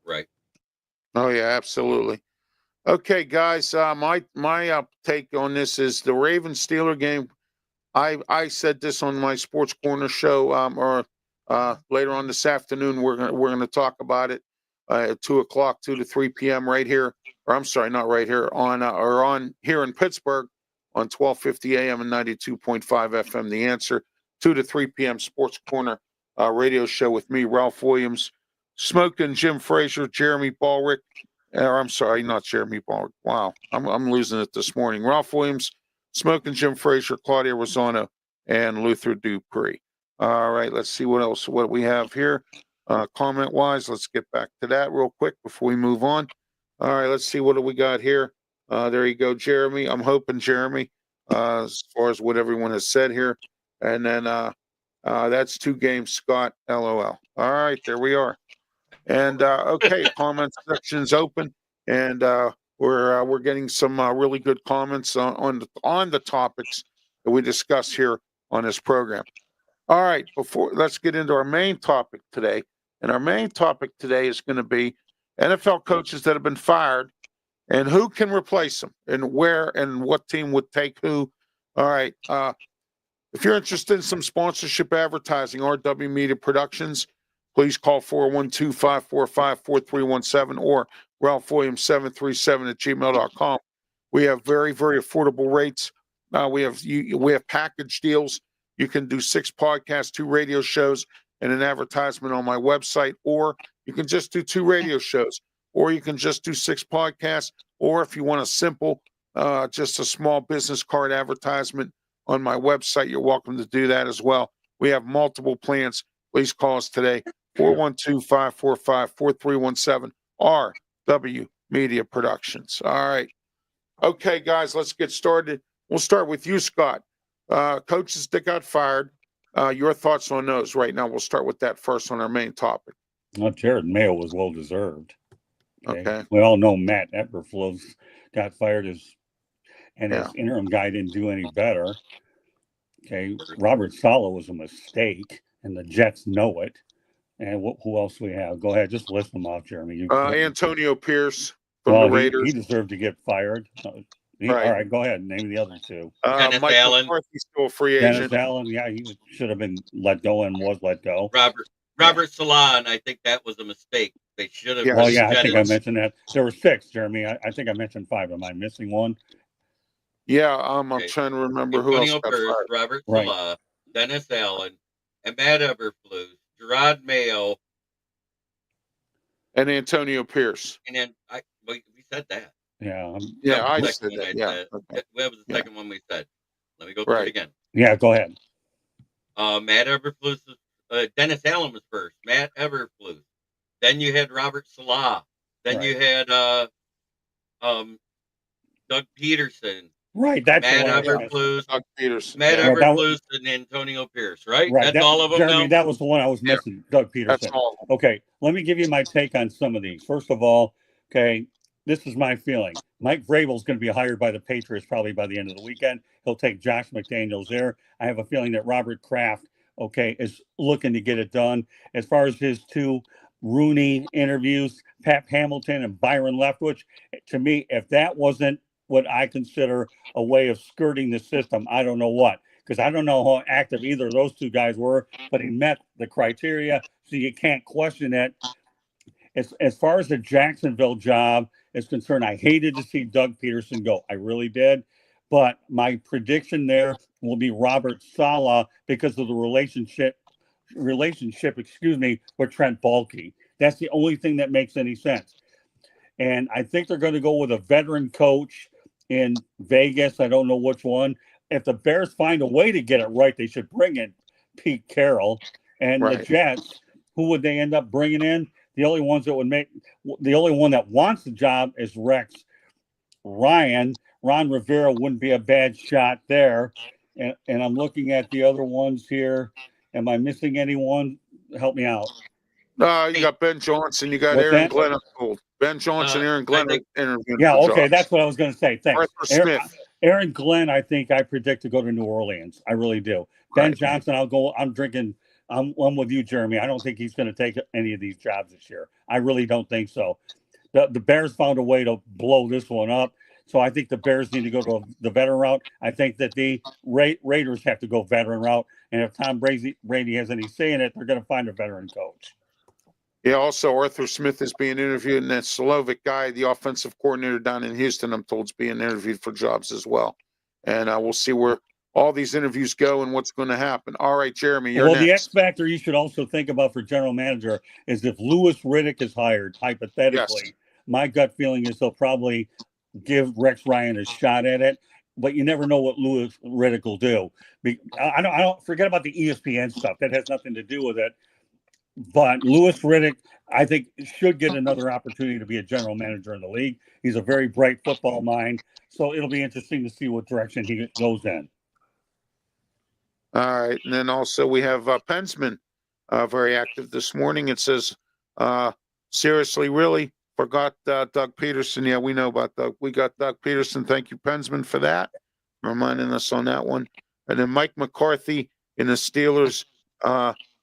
Right. Oh yeah, absolutely. Okay, guys. My take on this is the Ravens Steeler game. I said this on my Sports Corner show, or later on this afternoon. We're gonna talk about it at 2 o'clock, 2 to 3 p.m. right here. Or I'm sorry, not right here on here in Pittsburgh on 1250 a.m. and 92.5 FM. The Answer, 2 to 3 p.m. Sports Corner radio show with me, Ralph Williams, Smoking Jim Frazier, Jeremy Ballrich. Or I'm sorry, not Jeremy Ballrich. Wow, I'm losing it this morning. Ralph Williams, Smoking Jim Frazier, Claudia Rosano, and Luther Dupree. All right, let's see what we have here. Comment-wise, let's get back to that real quick before we move on. All right, let's see what do we got here. There you go, Jeremy. I'm hoping, Jeremy, as far as what everyone has said here. And then that's 2 games, Scott, LOL. All right, there we are. And okay, comment section's open, and we're getting some really good comments on the topics that we discuss here on this program. All right, let's get into our main topic today, and our main topic today is going to be NFL coaches that have been fired and who can replace them, and where and what team would take who. All right, if you're interested in some sponsorship advertising, RW Media Productions, please call 412-545-4317 or ralphwilliams737@gmail.com. We have very, very affordable rates. We have package deals. You can do 6 podcasts, 2 radio shows, and an advertisement on my website, or you can just do 2 radio shows, or you can just do 6 podcasts, or if you want a simple, just a small business card advertisement on my website, you're welcome to do that as well. We have multiple plans. Please call us today, 412-545-4317, RW Media Productions. All right. Okay, guys, let's get started. We'll start with you, Scott. Coaches that got fired, your thoughts on those right now. We'll start with that first on our main topic. Well, Jared Mayo was well deserved. Okay. We all know Matt Eberflus got fired his interim guy didn't do any better. Okay. Robert Saleh was a mistake, and the Jets know it. And who else we have? Go ahead, just list them off, Jeremy. Antonio Pierce from the Raiders. He deserved to get fired. Right. All right, go ahead and name the other 2. Dennis Mike Allen. McCarthy's still a free agent. Dennis Allen, yeah, he should have been let go and was let go. Robert Salah, and I think that was a mistake. They should have. Well, yeah, I think I mentioned that. There were 6, Jeremy. I think I mentioned 5. Am I missing one? Yeah, I'm trying to remember who else got Pierce, fired. Robert Salah, Dennis Allen, and Matt Eberflus, Gerard Mayo, and Antonio Pierce. And then we said that. Yeah. I said that. Yeah. Okay. That was the second one we said. Let me go through it again. Yeah, go ahead. Matt Eberflus, Dennis Allen was first. Matt Eberflus. Then you had Robert Salah. Then you had Doug Peterson. Right, that's Matt Eberflus. Doug Peterson. Matt Eberflus and Antonio Pierce, right? That's all of them. Jeremy, that was the one I was missing. Doug Peterson. That's all. Okay, let me give you my take on some of these. First of all, okay, this is my feeling. Mike Vrabel's going to be hired by the Patriots probably by the end of the weekend. He'll take Josh McDaniels there. I have a feeling that Robert Kraft, is looking to get it done. As far as his 2 Rooney interviews, Pat Hamilton and Byron Leftwich, to me, if that wasn't what I consider a way of skirting the system, I don't know what. Because I don't know how active either of those 2 guys were, but he met the criteria, so you can't question it. As far as the Jacksonville job is concerned, I hated to see Doug Peterson go. I really did. But my prediction there will be Robert Saleh because of the relationship, with Trent Baalke. That's the only thing that makes any sense. And I think they're going to go with a veteran coach in Vegas. I don't know which one. If the Bears find a way to get it right, they should bring in Pete Carroll. And the Jets, who would they end up bringing in? The only one that wants the job is Rex Ryan. Ron Rivera wouldn't be a bad shot there. And I'm looking at the other ones here. Am I missing anyone? Help me out. You got Ben Johnson. You got What's Aaron that? Glenn. Ben Johnson, Aaron Glenn think- are interviewing Yeah, for okay, jobs. that's what I was going to say. Thanks. Arthur Smith. Aaron Glenn, I think I predict to go to New Orleans. I really do. Ben Right. Johnson, I'm with you, Jeremy. I don't think he's going to take any of these jobs this year. I really don't think so. The Bears found a way to blow this one up. So I think the Bears need to go to the veteran route. I think that the Raiders have to go veteran route. And if Tom Brady has any say in it, they're going to find a veteran coach. Yeah, also Arthur Smith is being interviewed, and that Slovic guy, the offensive coordinator down in Houston, I'm told, is being interviewed for jobs as well. And we'll see where all these interviews go and what's going to happen. All right, Jeremy, you're Well, the X next. factor you should also think about for general manager is if Louis Riddick is hired, hypothetically, my gut feeling is they'll probably give Rex Ryan a shot at it, but you never know what Louis Riddick will do. I don't forget about the ESPN stuff. That has nothing to do with it. But Louis Riddick, I think, should get another opportunity to be a general manager in the league. He's a very bright football mind. So it'll be interesting to see what direction he goes in. All right. And then also we have Pensman very active this morning. It says, seriously, really forgot Doug Peterson. Yeah, we know about Doug. We got Doug Peterson. Thank you, Pensman, for that. Reminding us on that one. And then Mike McCarthy in the Steelers,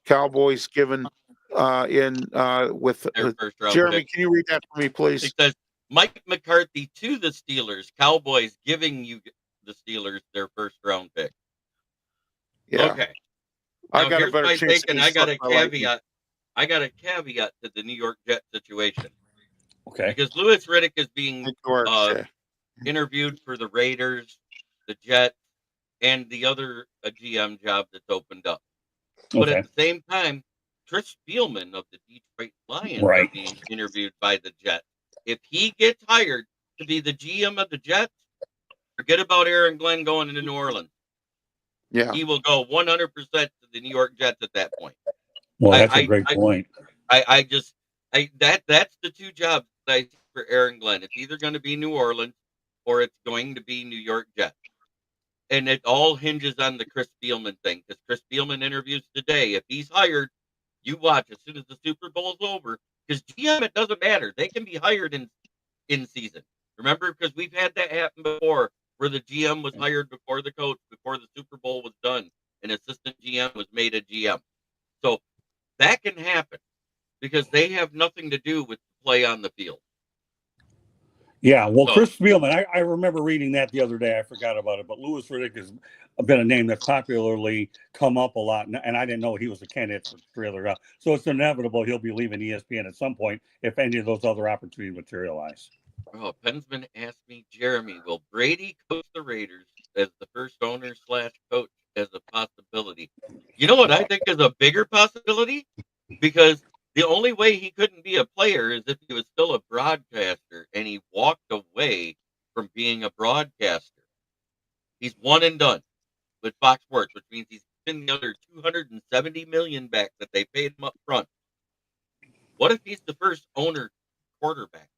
Cowboys given with Their first round Jeremy, pick. can you read that for me, please? It says Mike McCarthy to the Steelers, Cowboys giving you the Steelers their first round pick. Yeah. Okay. I Now, got a here's better my chance. take, and I got a caveat. I got a caveat to the New York Jets situation. Okay. Because Louis Riddick is being Jay. interviewed for the Raiders, the Jets, and the other GM job that's opened up. But Okay. at the same time, Chris Spielman of the Detroit Lions Right. are being interviewed by the Jets. If he gets hired to be the GM of the Jets, forget about Aaron Glenn going into New Orleans. Yeah. He will go 100% to the New York Jets at that point. Well, that's a great point. That's the two jobs that I see for Aaron Glenn. It's either going to be New Orleans or it's going to be New York Jets. And it all hinges on the Chris Spielman thing, because Chris Spielman interviews today. If he's hired, you watch as soon as the Super Bowl's over. Because GM, it doesn't matter. They can be hired in season. Remember, because we've had that happen before, where the GM was hired before the coach, before the Super Bowl was done, and assistant GM was made a GM. So that can happen because they have nothing to do with the play on the field. Yeah, well, Chris Spielman, I remember reading that the other day. I forgot about it, but Louis Riddick has been a name that's popularly come up a lot, and I didn't know he was a candidate for 3 other guys. So it's inevitable he'll be leaving ESPN at some point if any of those other opportunities materialize. Oh, Pensman asked me, Jeremy, will Brady coach the Raiders as the first owner / coach as a possibility? You know what I think is a bigger possibility? Because the only way he couldn't be a player is if he was still a broadcaster, and he walked away from being a broadcaster. He's one and done with Fox Sports, which means he's given the other $270 million back that they paid him up front. What if he's the first owner quarterback?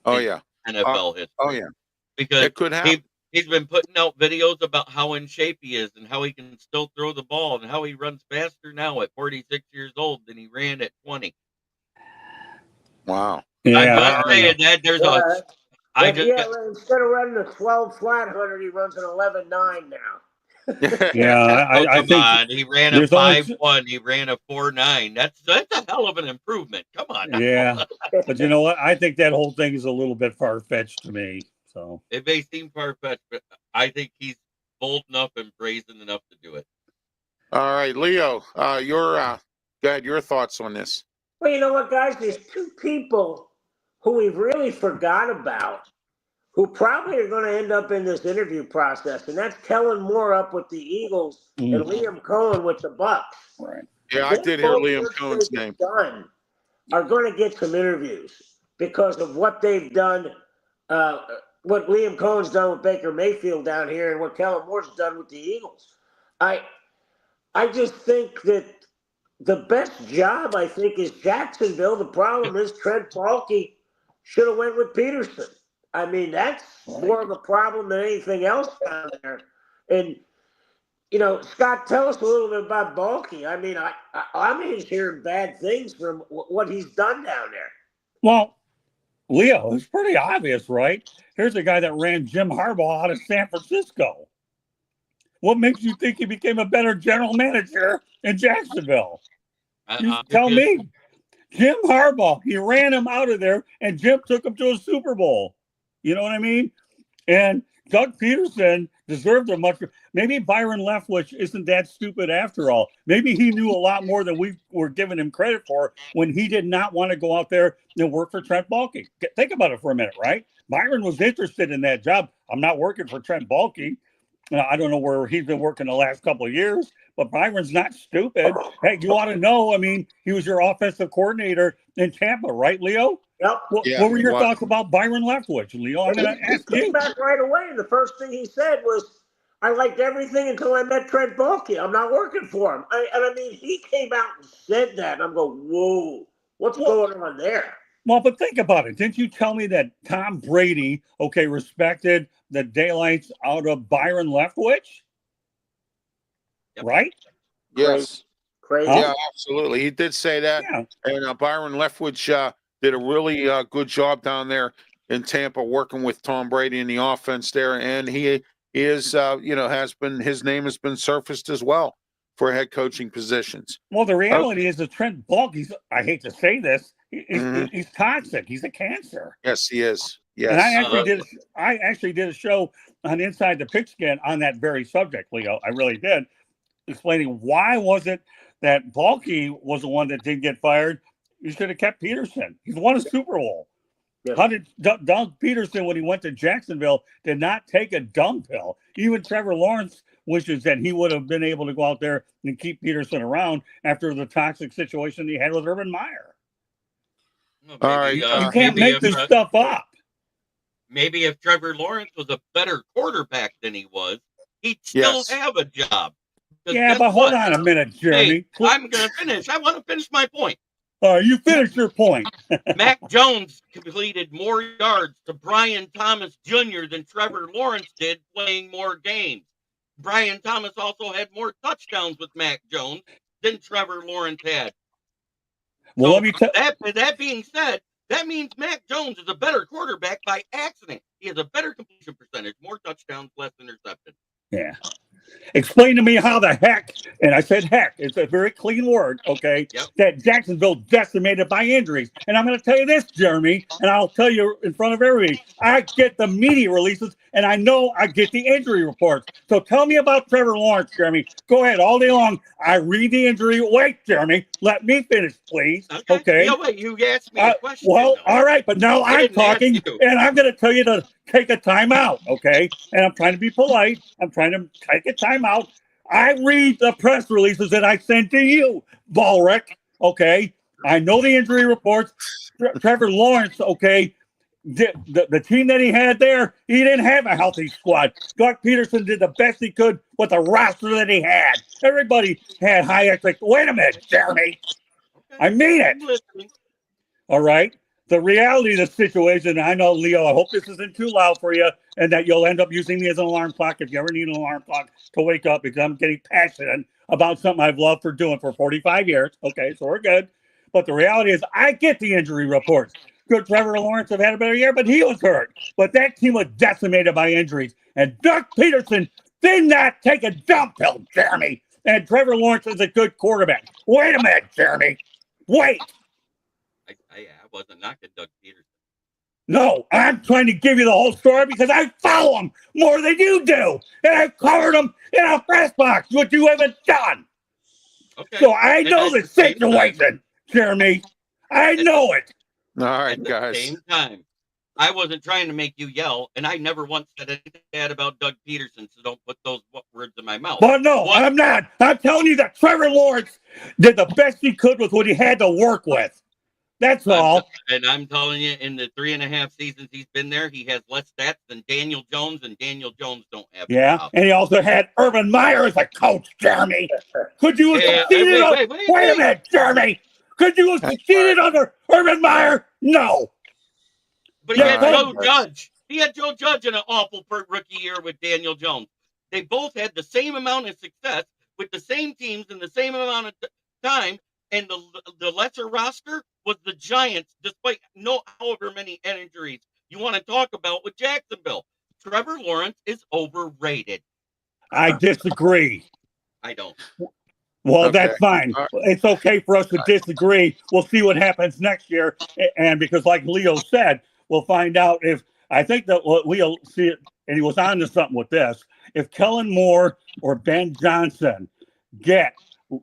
Oh, yeah. NFL history. Oh, yeah. Because it could happen. He's been putting out videos about how in shape he is and how he can still throw the ball and how he runs faster now at 46 years old than he ran at 20. Wow. Yeah, I'm just saying that there's instead of running a 12 flat 100, he runs an 11.9 now. Yeah, I come think on. He ran a 5.1. He ran a 4.9. That's a hell of an improvement. Come on. Now. Yeah, but you know what? I think that whole thing is a little bit far fetched to me. So it may seem far fetched, but I think he's bold enough and brazen enough to do it. All right, Leo, go ahead. Your thoughts on this? Well, you know what, guys? There's two people who we've really forgot about who probably are going to end up in this interview process, and that's Kellen Moore up with the Eagles and Liam Cohen with the Bucks. Right. Yeah, I did hear Liam Cohen's name. Are going to get some interviews because of what they've done, what Liam Cohen's done with Baker Mayfield down here, and what Kellen Moore's done with the Eagles. I just think that the best job, I think, is Jacksonville. The problem is Trent Baalke should have went with Peterson. I mean, that's more of a problem than anything else down there. And Scott, tell us a little bit about Balky. I mean, I'm just hearing bad things from what he's done down there. Well, Leo, it's pretty obvious, right? Here's a guy that ran Jim Harbaugh out of San Francisco. What makes you think he became a better general manager in Jacksonville? You tell me. Jim Harbaugh, he ran him out of there, and Jim took him to a Super Bowl. You know what I mean? And Doug Peterson deserved a much. Maybe Byron Leftwich isn't that stupid after all. Maybe he knew a lot more than we were giving him credit for when he did not want to go out there and work for Trent Baalke. Think about it for a minute, right? Byron was interested in that job. I'm not working for Trent Baalke. I don't know where he's been working the last couple of years, but Byron's not stupid. Hey, you ought to know. I mean, he was your offensive coordinator in Tampa, right, Leo? Yep. What were your thoughts about Byron Leftwich, Leo? I'm going to ask you. He came back right away, and the first thing he said was, I liked everything until I met Trent Baalke. I'm not working for him. I mean, he came out and said that, and I'm going, whoa, what's going on there? Well, but think about it. Didn't you tell me that Tom Brady, respected the daylights out of Byron Leftwich? Yep. Right? Yes. Crazy. Yeah, absolutely. He did say that. Yeah. And Byron Leftwich did a really good job down there in Tampa working with Tom Brady in the offense there. And he is, his name has been surfaced as well for head coaching positions. Well, the reality is that Trent Baalke, I hate to say this, he's toxic. He's a cancer. Yes, he is. Yes. And I actually did a show on Inside the Pigskin on that very subject, Leo. I really did, explaining why was it that Baalke was the one that didn't get fired. You should have kept Peterson. He's won a Super Bowl. Yeah. How did Doug Peterson, when he went to Jacksonville, did not take a dumb pill? Even Trevor Lawrence wishes that he would have been able to go out there and keep Peterson around after the toxic situation he had with Urban Meyer. Well, all right, you can't make this stuff up. Maybe if Trevor Lawrence was a better quarterback than he was, he'd still have a job. Yeah, but hold on a minute, Jeremy. Hey, I'm going to finish. I want to finish my point. You finished your point. Mac Jones completed more yards to Brian Thomas Jr. than Trevor Lawrence did, playing more games. Brian Thomas also had more touchdowns with Mac Jones than Trevor Lawrence had. Well, so let me that being said, that means Mac Jones is a better quarterback by accident. He has a better completion percentage, more touchdowns, less interceptions. Yeah. Explain to me how the heck, and I said heck, it's a very clean word, that Jacksonville decimated by injuries. And I'm going to tell you this, Jeremy, and I'll tell you in front of everybody, I get the media releases, and I know I get the injury reports. So tell me about Trevor Lawrence, Jeremy. Go ahead, all day long. I read the injury. Wait, Jeremy, let me finish, please. Okay? No, wait, you asked me a question. Well, all right, but now I'm talking, and I'm going to tell you to take a time out, okay? And I'm trying to be polite. I'm trying to take a time out. I read the press releases that I sent to you, BALLREICH, okay? I know the injury reports. Trevor Lawrence, okay? The team that he had there, he didn't have a healthy squad. Doug Peterson did the best he could with the roster that he had. Everybody had high expectations. Wait a minute, Jeremy. I mean it. All right? The reality of the situation, I know, Leo, I hope this isn't too loud for you and that you'll end up using me as an alarm clock if you ever need an alarm clock to wake up, because I'm getting passionate about something I've loved for doing for 45 years. Okay, so we're good. But the reality is I get the injury reports. Good, Trevor Lawrence have had a better year, but he was hurt. But that team was decimated by injuries. And Doug Peterson did not take a dump pill, Jeremy. And Trevor Lawrence is a good quarterback. Wait a minute, Jeremy. Wait. I wasn't knocking Doug Peterson. No, I'm trying to give you the whole story because I follow him more than you do. And I've covered him in a press box, which you haven't done. Okay. So I know the situation, Jeremy. I know it. All right, guys. At the same time, I wasn't trying to make you yell, and I never once said anything bad about Doug Peterson, so don't put those words in my mouth. But no, I'm not. I'm telling you that Trevor Lawrence did the best he could with what he had to work with. That's all. And I'm telling you, in the 3.5 seasons he's been there, he has less stats than Daniel Jones, and Daniel Jones don't have. Yeah, and he also had Urban Meyer as a coach, Jeremy. Could you have succeeded? Wait a minute, Jeremy. Could you have succeeded under Urban Meyer? No. But he had Joe Judge. He had Joe Judge in an awful rookie year with Daniel Jones. They both had the same amount of success with the same teams in the same amount of time, and the lesser roster was the Giants, despite however many injuries you want to talk about with Jacksonville. Trevor Lawrence is overrated. I disagree. I don't. Well, Okay. that's fine. It's okay for us to disagree. We'll see what happens next year. And because, like Leo said, we'll find out if I think that what Leo see it, and he was on to something with this. If Kellen Moore or Ben Johnson get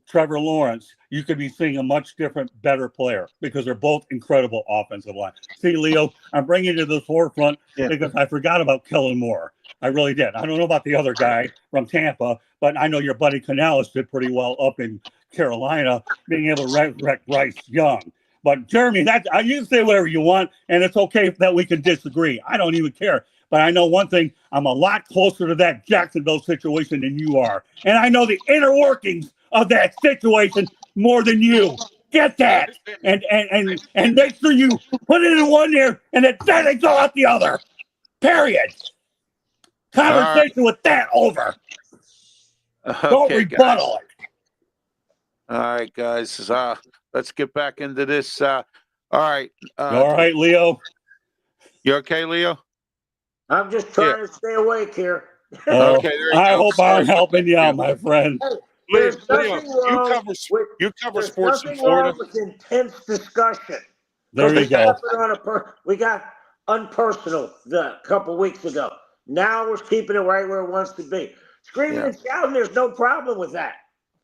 Trevor Lawrence, you could be seeing a much different, better player because they're both incredible offensive line. See, Leo, I'm bringing you to the forefront because I forgot about Kellen Moore. I really did. I don't know about the other guy from Tampa, but I know your buddy Canales did pretty well up in Carolina, being able to resurrect Bryce Young. But Jeremy, you can say whatever you want, and it's okay that we can disagree. I don't even care. But I know one thing, I'm a lot closer to that Jacksonville situation than you are. And I know the inner workings of that situation more than you. Get that. And make sure you put it in one ear and it doesn't go out the other. Period. Conversation with that over. Don't rebuttal it. All right, guys. Let's get back into this. All right. All right, Leo. You okay, Leo? I'm just trying to stay awake here. Okay, there you I go. hope I'm helping you out, my friend. There's Leo, nothing wrong you cover there's sports in nothing Florida. wrong with intense discussion. There you go. We got unpersonal a couple weeks ago. Now we're keeping it right where it wants to be. Screaming and shouting, there's no problem with that.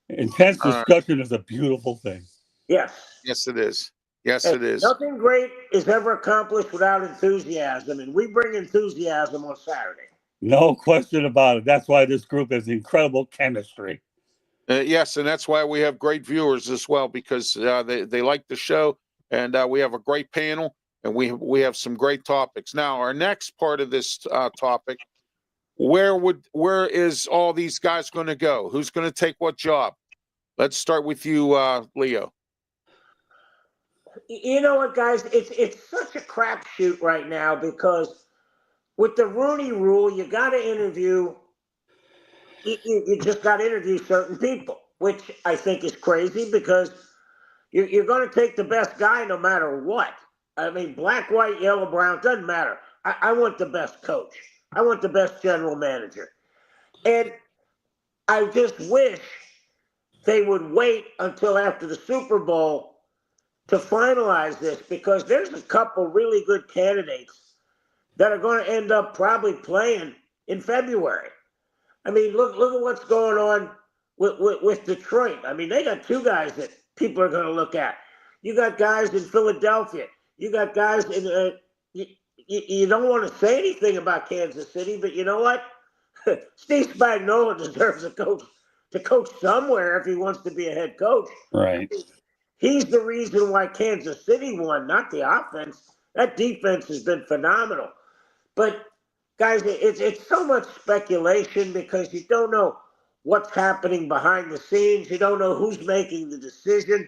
Intense discussion is a beautiful thing. Yes. Yes, it is. Yes, it is. Nothing great is ever accomplished without enthusiasm, and we bring enthusiasm on Saturday. No question about it. That's why this group has incredible chemistry. Yes, and that's why we have great viewers as well, because they like the show, and we have a great panel, and we have some great topics. Now, our next part of this topic, where is all these guys going to go? Who's going to take what job? Let's start with you, Leo. You know what, guys? It's such a crapshoot right now because with the Rooney Rule, you got to interview. You just got to interview certain people, which I think is crazy because you're going to take the best guy no matter what. I mean, black, white, yellow, brown, doesn't matter. I want the best coach. I want the best general manager. And I just wish they would wait until after the Super Bowl to finalize this because there's a couple really good candidates that are going to end up probably playing in February. I mean, look at what's going on with Detroit. I mean, they got two guys that people are going to look at. You got guys in Philadelphia. You got guys in you don't want to say anything about Kansas City, but you know what? Steve Spagnuolo deserves to coach somewhere if he wants to be a head coach. Right. He's the reason why Kansas City won, not the offense. That defense has been phenomenal. But, guys, it's so much speculation because you don't know what's happening behind the scenes. You don't know who's making the decision.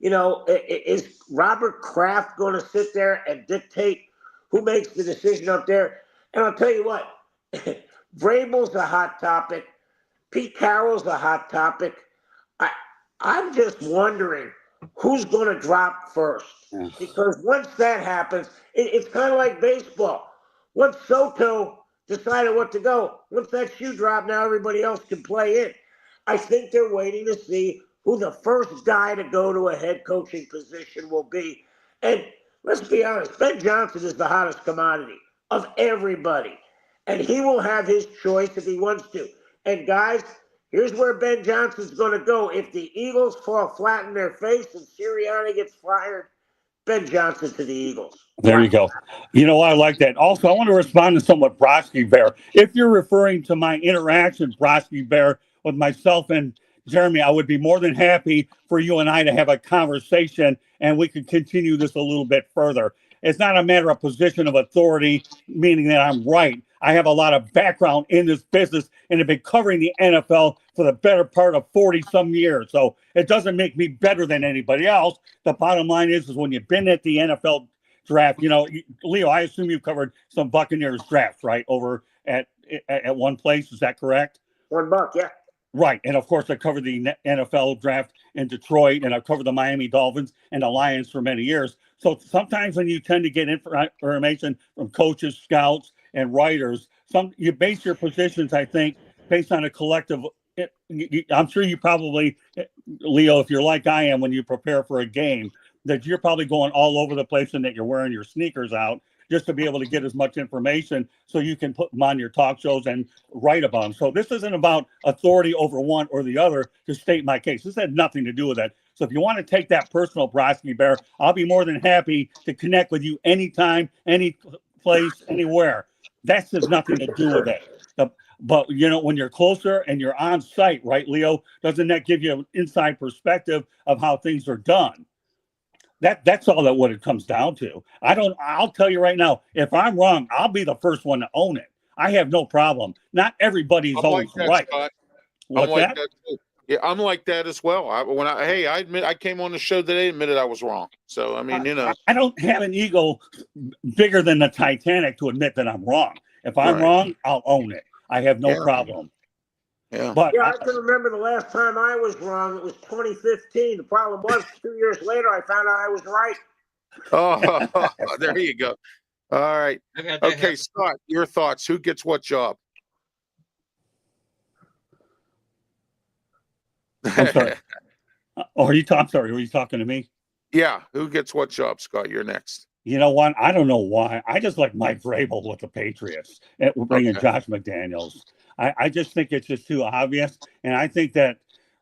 You know, is Robert Kraft going to sit there and dictate who makes the decision up there? And I'll tell you what, Vrabel's a hot topic. Pete Carroll's a hot topic. I'm just wondering who's going to drop first. Yeah. Because once that happens, it's kind of like baseball. Once Soto decided what to go, once that shoe dropped, now everybody else can play in. I think they're waiting to see who the first guy to go to a head coaching position will be. And let's be honest, Ben Johnson is the hottest commodity of everybody. And he will have his choice if he wants to. And guys, here's where Ben Johnson's going to go. If the Eagles fall flat in their face and Sirianni gets fired, Ben Johnson to the Eagles. There you go. You know, I like that. Also, I want to respond to somewhat Brodsky Bear. If you're referring to my interaction, Brodsky Bear, with myself and Jeremy, I would be more than happy for you and I to have a conversation and we could continue this a little bit further. It's not a matter of position of authority, meaning that I'm right. I have a lot of background in this business and have been covering the NFL for the better part of 40-some years. So it doesn't make me better than anybody else. The bottom line is when you've been at the NFL draft. Leo, I assume you've covered some Buccaneers drafts, right? Over at one place. Is that correct? $1, yeah. Right. And of course, I covered the NFL draft in Detroit, and I've covered the Miami Dolphins and the Lions for many years. So sometimes when you tend to get information from coaches, scouts, and writers, you base your positions, I think, based on a collective. I'm sure you probably, Leo, if you're like I am when you prepare for a game, that you're probably going all over the place and that you're wearing your sneakers out just to be able to get as much information so you can put them on your talk shows and write about them. So this isn't about authority over one or the other to state my case. This had nothing to do with that. So if you want to take that personal, Broski Bear, I'll be more than happy to connect with you anytime, any place, anywhere. That has nothing to do with it. But, when you're closer and you're on site, right, Leo, doesn't that give you an inside perspective of how things are done? That's all that what it comes down to. I'll tell you right now, if I'm wrong, I'll be the first one to own it. I have no problem. Not everybody's always right. Scott. What's I'm like that? that too. Yeah, I'm like that as well. I admit I came on the show today, admitted I was wrong. So I don't have an ego bigger than the Titanic to admit that I'm wrong. If I'm wrong, I'll own it. I have no problem. Yeah. But I can remember the last time I was wrong. It was 2015. The problem was 2 years later, I found out I was right. Oh, there you go. All right. Okay, Scott, your thoughts. Who gets what job? I'm sorry. Are you talking to me? Yeah. Who gets what job, Scott? You're next. You know what? I don't know why. I just like Mike Vrabel with the Patriots and bringing Josh McDaniels. I just think it's just too obvious. And I think that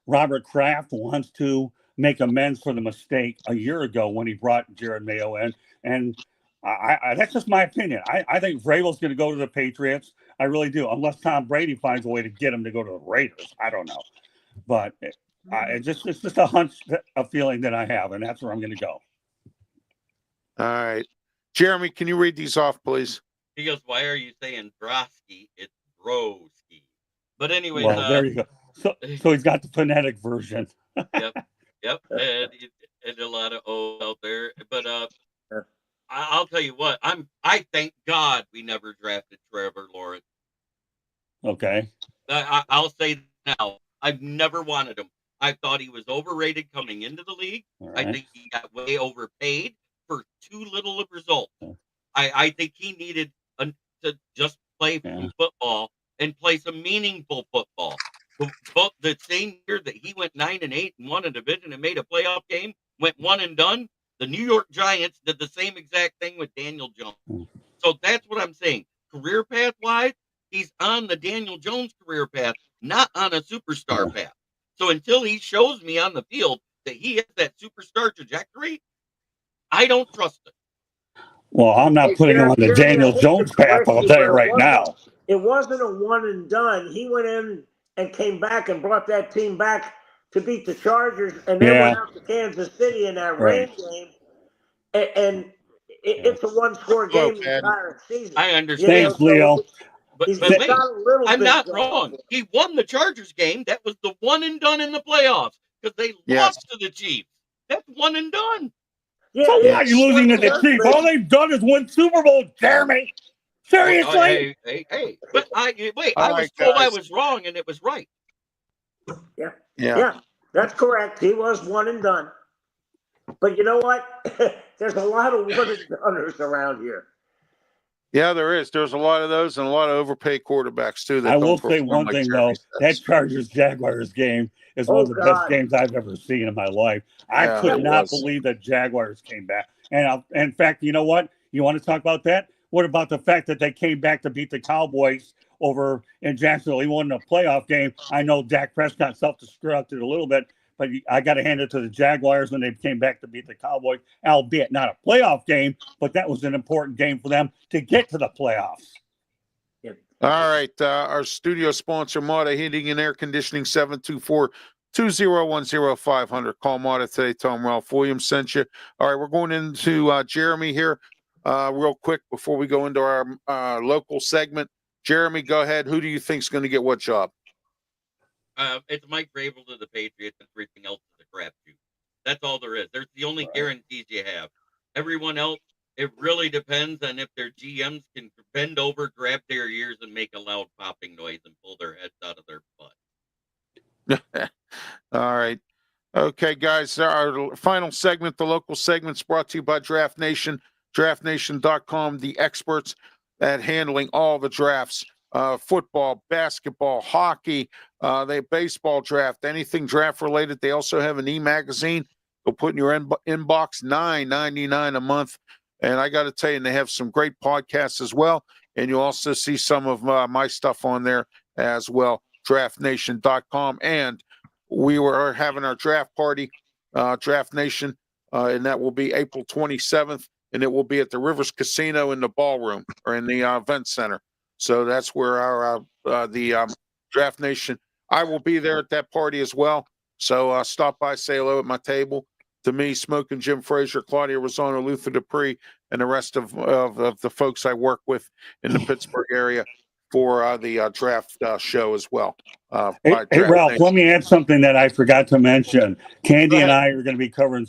Robert Kraft wants to make amends for the mistake a year ago when he brought Jared Mayo in. And that's just my opinion. I think Vrabel's going to go to the Patriots. I really do, unless Tom Brady finds a way to get him to go to the Raiders. I don't know. But it's just a hunch, a feeling that I have, and that's where I'm going to go. All right. Jeremy, can you read these off, please? He goes, why are you saying Drosky? It's Broski. But anyway, well, there you go. So he's got the phonetic version. Yep. And a lot of O's out there. But I'll tell you what, I thank God we never drafted Trevor Lawrence. Okay. I'll say now, I've never wanted him. I thought he was overrated coming into the league. Right. I think he got way overpaid for too little of results. I think he needed to just play some football and play some meaningful football. But the same year that he went 9-8 and won a division and made a playoff game, went one and done, the New York Giants did the same exact thing with Daniel Jones. So that's what I'm saying. Career path wise, he's on the Daniel Jones career path, not on a superstar path. So until he shows me on the field that he has that superstar trajectory, I don't trust it. Well, I'm not putting him on the Daniel Jones path, I'll tell you right now. It wasn't a one and done. He went in and came back and brought that team back to beat the Chargers and then went out to Kansas City in that rain game. And it's a one-score game the entire season. I understand. Thanks, Leo. But I'm not wrong. He won the Chargers game. That was the one and done in the playoffs because they lost to the Chiefs. That's one and done. Yeah, so why are you losing to the Chiefs? All they've done is win Super Bowl, Jeremy. Seriously? Hey. But I was told I was wrong and it was right. Yeah, that's correct. He was one and done. But you know what? There's a lot of one and doneers around here. Yeah, there is. There's a lot of those and a lot of overpaid quarterbacks too. I will say one thing though: that Chargers-Jaguars game is one of the best games I've ever seen in my life. I could not believe that Jaguars came back. And in fact, you know what? You want to talk about that? What about the fact that they came back to beat the Cowboys over in Jacksonville? He won a playoff game. I know Dak Prescott self-destructed a little bit, but I got to hand it to the Jaguars when they came back to beat the Cowboys, albeit not a playoff game, but that was an important game for them to get to the playoffs. All right. Our studio sponsor, Mata Heating and Air Conditioning, 724-2010-500. Call Mata today. Tell them Ralph Williams sent you. All right. We're going into Jeremy here real quick before we go into our local segment. Jeremy, go ahead. Who do you think is going to get what job? It's Mike Vrabel to the Patriots. Everything else is a crapshoot. That's all there is. There's the only guarantees you have. Everyone else, It really depends on if their GMs can bend over, grab their ears, and make a loud popping noise and pull their heads out of their butt. All right. Okay, guys, our final segment, the local segment's brought to you by Draft Nation, draftnation.com, the experts at handling all the drafts, football, basketball, hockey, they baseball draft, anything draft related. They also have an e-magazine. Go put in your inbox, $9.99 a month. And I got to tell you, they have some great podcasts as well. And you'll also see some of my stuff on there as well, draftnation.com. And we are having our draft party, Draft Nation, and that will be April 27th, and it will be at the Rivers Casino in the ballroom or in the event center. So that's where our Draft Nation. I will be there at that party as well. So stop by, say hello at my table. To me, Smoking Jim Frazier, Claudia Rosano, Luther Dupree, and the rest of the folks I work with in the Pittsburgh area for the draft show as well. Hey, Ralph, let me add something that I forgot to mention. Candy and I are going to be covering.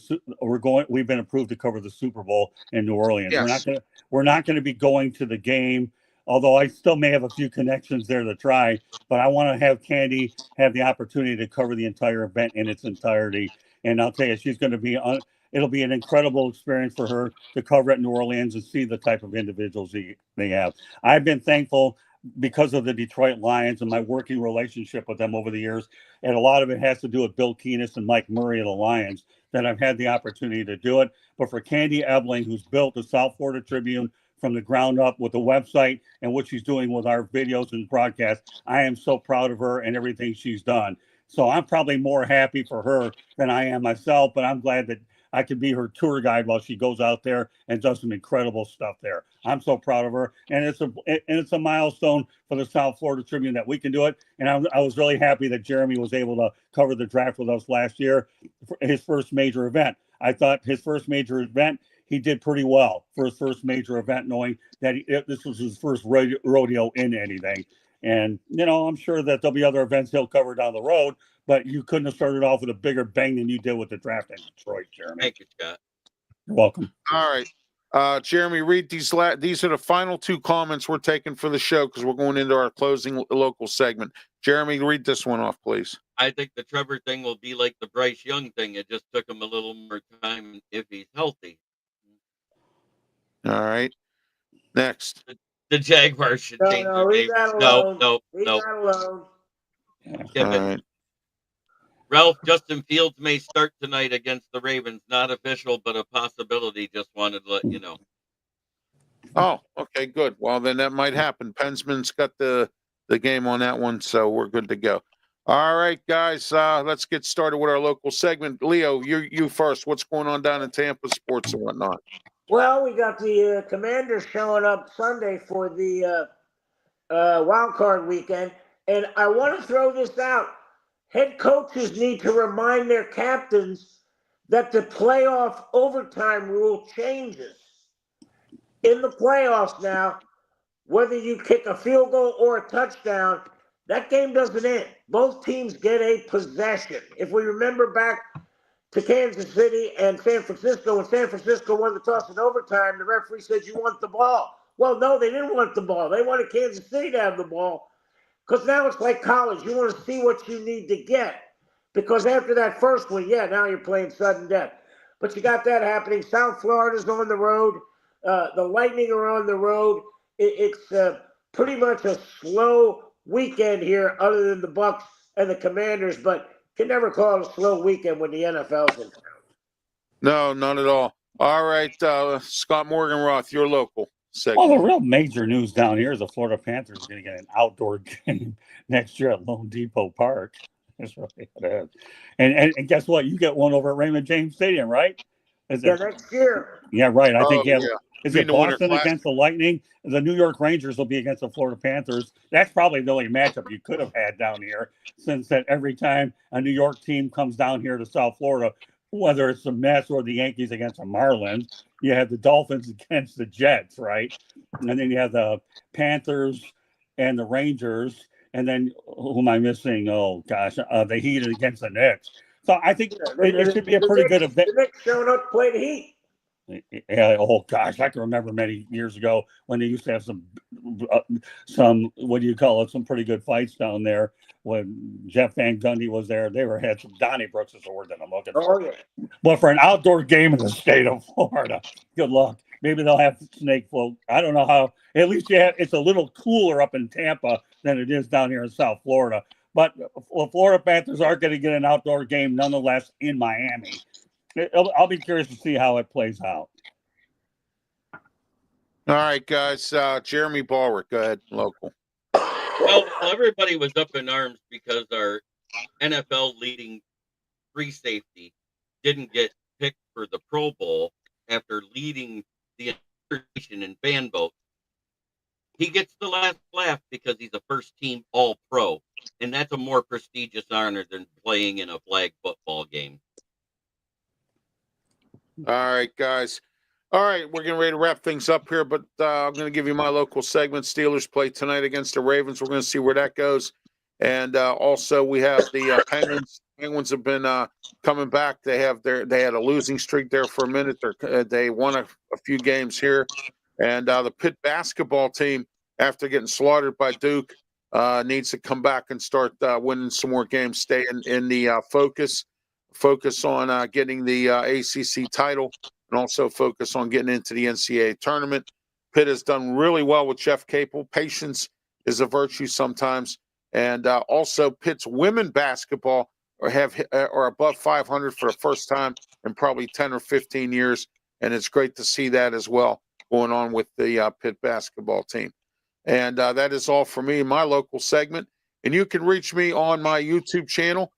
We've been approved to cover the Super Bowl in New Orleans. Yes. We're not going to be going to the game, although I still may have a few connections there to try. But I want to have Candy have the opportunity to cover the entire event in its entirety. And I'll tell you, she's going to be on. It'll be an incredible experience for her to cover it in New Orleans and see the type of individuals they have. I've been thankful because of the Detroit Lions and my working relationship with them over the years. And a lot of it has to do with Bill Keenis and Mike Murray of the Lions, that I've had the opportunity to do it. But for Candy Ebling, who's built the South Florida Tribune from the ground up with the website and what she's doing with our videos and broadcasts, I am so proud of her and everything she's done. So I'm probably more happy for her than I am myself, but I'm glad that I could be her tour guide while she goes out there and does some incredible stuff there. I'm so proud of her, and it's a milestone for the South Florida Tribune that we can do it. And I was really happy that Jeremy was able to cover the draft with us last year, for his first major event. I thought his first major event, he did pretty well for his first major event, knowing that this was his first rodeo in anything. And, I'm sure that there'll be other events he'll cover down the road, but you couldn't have started off with a bigger bang than you did with the draft in Detroit, Jeremy. Thank you, Scott. You're welcome. All right. Jeremy, read these. These are the final two comments we're taking for the show because we're going into our closing local segment. Jeremy, read this one off, please. I think the Trevor thing will be like the Bryce Young thing. It just took him a little more time if he's healthy. All right. Next. The Jaguars should change their name. No. All right. Ralph, Justin Fields may start tonight against the Ravens. Not official, but a possibility. Just wanted to let you know. Oh, okay, good. Well, then that might happen. Pensman's got the game on that one, so we're good to go. All right, guys, let's get started with our local segment. Leo, you first. What's going on down in Tampa, sports and whatnot? Well, we got the Commanders showing up Sunday for the wild card weekend, and I want to throw this out. Head coaches need to remind their captains that the playoff overtime rule changes. In the playoffs now, whether you kick a field goal or a touchdown, that game doesn't end. Both teams get a possession. If we remember back to Kansas City and San Francisco, when San Francisco won the toss in overtime, the referee said, "You want the ball." Well, no, they didn't want the ball. They wanted Kansas City to have the ball. Because now it's like college. You want to see what you need to get. Because after that first one, now you're playing sudden death. But you got that happening. South Florida's on the road. The Lightning are on the road. It's pretty much a slow weekend here other than the Bucks and the Commanders. But you can never call it a slow weekend when the NFL's in town. No, not at all. All right, Scott Morganroth, you're local. Well, the real major news down here is the Florida Panthers are going to get an outdoor game next year at Lone Depot Park. That's really what it is. And guess what? You get one over at Raymond James Stadium, right? Next year. Yeah, right. I think, yeah. Is it Boston against the Lightning? The New York Rangers will be against the Florida Panthers. That's probably the only matchup you could have had down here, since that every time a New York team comes down here to South Florida, whether it's the Mets or the Yankees against the Marlins, you have the Dolphins against the Jets, right? And then you have the Panthers and the Rangers. And then who am I missing? Oh, gosh, the Heat against the Knicks. So I think it should be a pretty good event. The Knicks showing up to play the Heat. Yeah, oh gosh, I can remember many years ago when they used to have some what do you call it, some pretty good fights down there. When Jeff Van Gundy was there, they were had some Donnybrooks is the word that I'm looking Oh for. yeah. But for an outdoor game in the state of Florida, good luck. Maybe they'll have snake float. I don't know how. At least it's a little cooler up in Tampa than it is down here in South Florida. But the Florida Panthers are going to get an outdoor game nonetheless in Miami. I'll be curious to see how it plays out. All right, guys. Jeremy Ballrich, go ahead, local. Well, everybody was up in arms because our NFL leading free safety didn't get picked for the Pro Bowl after leading the nation in fan vote. He gets the last laugh because he's a first team All Pro, and that's a more prestigious honor than playing in a flag football game. All right, guys. All right, we're getting ready to wrap things up here, but I'm going to give you my local segment. Steelers play tonight against the Ravens. We're going to see where that goes. And also, we have the Penguins. Penguins have been coming back. They had a losing streak there for a minute. They won a few games here. And the Pitt basketball team, after getting slaughtered by Duke, needs to come back and start winning some more games. Stay in the focus on getting the ACC title, and also focus on getting into the NCAA tournament. Pitt has done really well with Jeff Capel. Patience is a virtue sometimes. And also Pitt's women basketball are above 500 for the first time in probably 10 or 15 years. And it's great to see that as well going on with the Pitt basketball team. And that is all for me in my local segment. And you can reach me on my YouTube channel,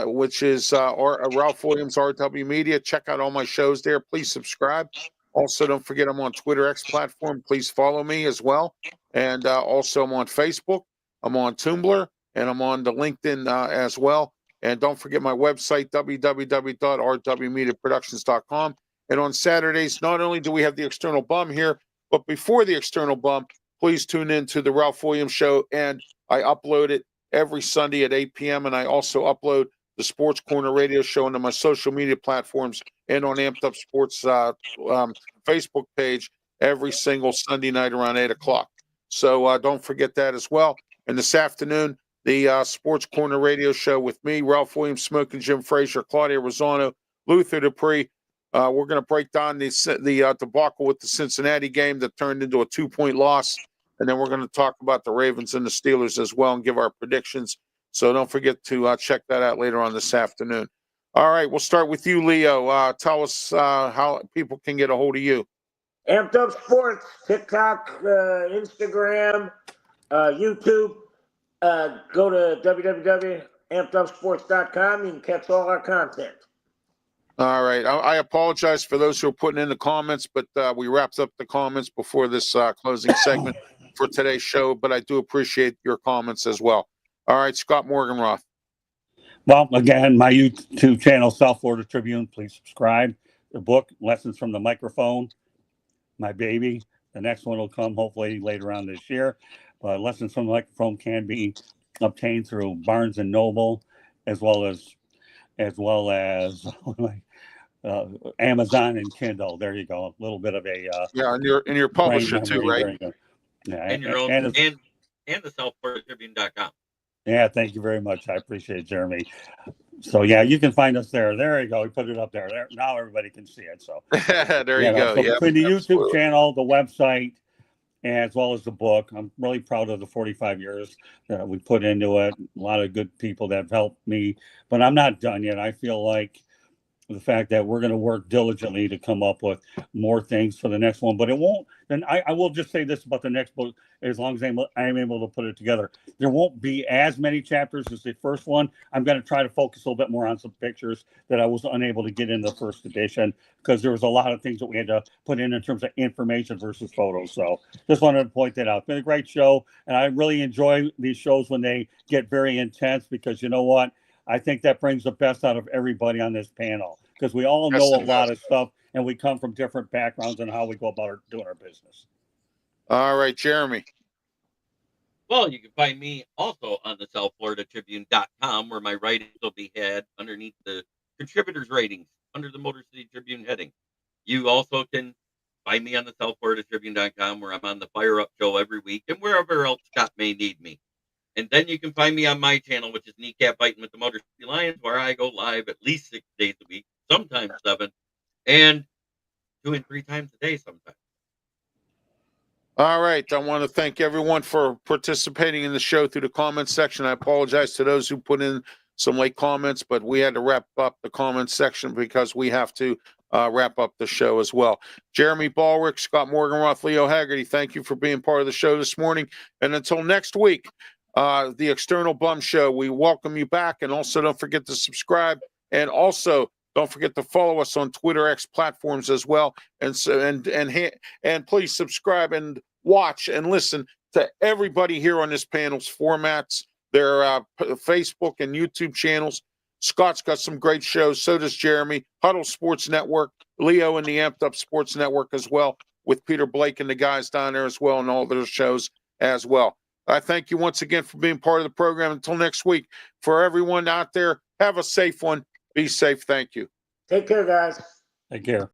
which is Ralph Williams RW Media. Check out all my shows there. Please subscribe. Also, don't forget I'm on Twitter X platform. Please follow me as well. And also I'm on Facebook. I'm on Tumblr, and I'm on the LinkedIn as well. And don't forget my website, www.rwmediaproductions.com. And on Saturdays, not only do we have the External Bum here, but before the External Bum, please tune in to the Ralph Williams Show. And I upload it every Sunday at 8 p.m. And I also upload the Sports Corner radio show onto my social media platforms and on Amped Up Sports Facebook page every single Sunday night around 8 o'clock. So don't forget that as well. And this afternoon, the Sports Corner radio show with me, Ralph Williams, Smoking Jim Frazier, Claudia Rosano, Luther Dupree. We're going to break down the debacle with the Cincinnati game that turned into a 2-point loss. And then we're going to talk about the Ravens and the Steelers as well and give our predictions. So don't forget to check that out later on this afternoon. All right, we'll start with you, Leo. Tell us how people can get a hold of you. Amped Up Sports, TikTok, Instagram, YouTube. Go to www.ampedupsports.com. You can catch all our content. All right. I apologize for those who are putting in the comments, but we wrapped up the comments before this closing segment for today's show, but I do appreciate your comments as well. All right, Scott Morganroth. Well, again, my YouTube channel, South Florida Tribune. Please subscribe. The book, Lessons from the Microphone, my baby. The next one will come hopefully later on this year. Lessons from the Microphone can be obtained through Barnes and Noble, as well as Amazon and Kindle. There you go. A little bit of a and your publisher too, right? There you go. Yeah, And your own and the SouthFloridaTribune.com. Yeah, thank you very much. I appreciate it, Jeremy. So yeah, you can find us there. There you go. We put it up there. There now everybody can see it. So there you go. So between the YouTube channel, the website, as well as the book, I'm really proud of the 45 years that we put into it. A lot of good people that have helped me, but I'm not done yet. I feel like the fact that we're going to work diligently to come up with more things for the next one, but it won't. And I will just say this about the next book: as long as I'm able to put it together, there won't be as many chapters as the first one. I'm going to try to focus a little bit more on some pictures that I was unable to get in the first edition because there was a lot of things that we had to put in terms of information versus photos. So just wanted to point that out. It's been a great show, and I really enjoy these shows when they get very intense because you know what? I think that brings the best out of everybody on this panel because we all know a lot of stuff and we come from different backgrounds and how we go about doing our business. All right, Jeremy. Well, you can find me also on the SouthFloridaTribune.com where my writings will be had underneath the contributors ratings under the Motor City Tribune heading. You also can find me on the SouthFloridaTribune.com, where I'm on the Fire Up Show every week, and wherever else Scott may need me. And then you can find me on my channel, which is Kneecap Biting with the Motor City Lions, where I go live at least 6 days a week, sometimes 7, and 2 and 3 times a day sometimes. All right. I want to thank everyone for participating in the show through the comment section. I apologize to those who put in some late comments, but we had to wrap up the comment section because we have to wrap up the show as well. Jeremy BALLREICH, Scott Morganroth, Leo Haggerty, thank you for being part of the show this morning. And until next week, the External Bum Show, we welcome you back. And also don't forget to subscribe. And also don't forget to follow us on Twitter X platforms as well. And so and please subscribe and watch and listen to everybody here on this panel's formats, their Facebook and YouTube channels. Scott's got some great shows. So does Jeremy. Huddle Sports Network, Leo and the Amped Up Sports Network as well, with Peter Blake and the guys down there as well, and all their shows as well. I thank you once again for being part of the program. Until next week, for everyone out there, have a safe one. Be safe. Thank you. Take care, guys. Take care.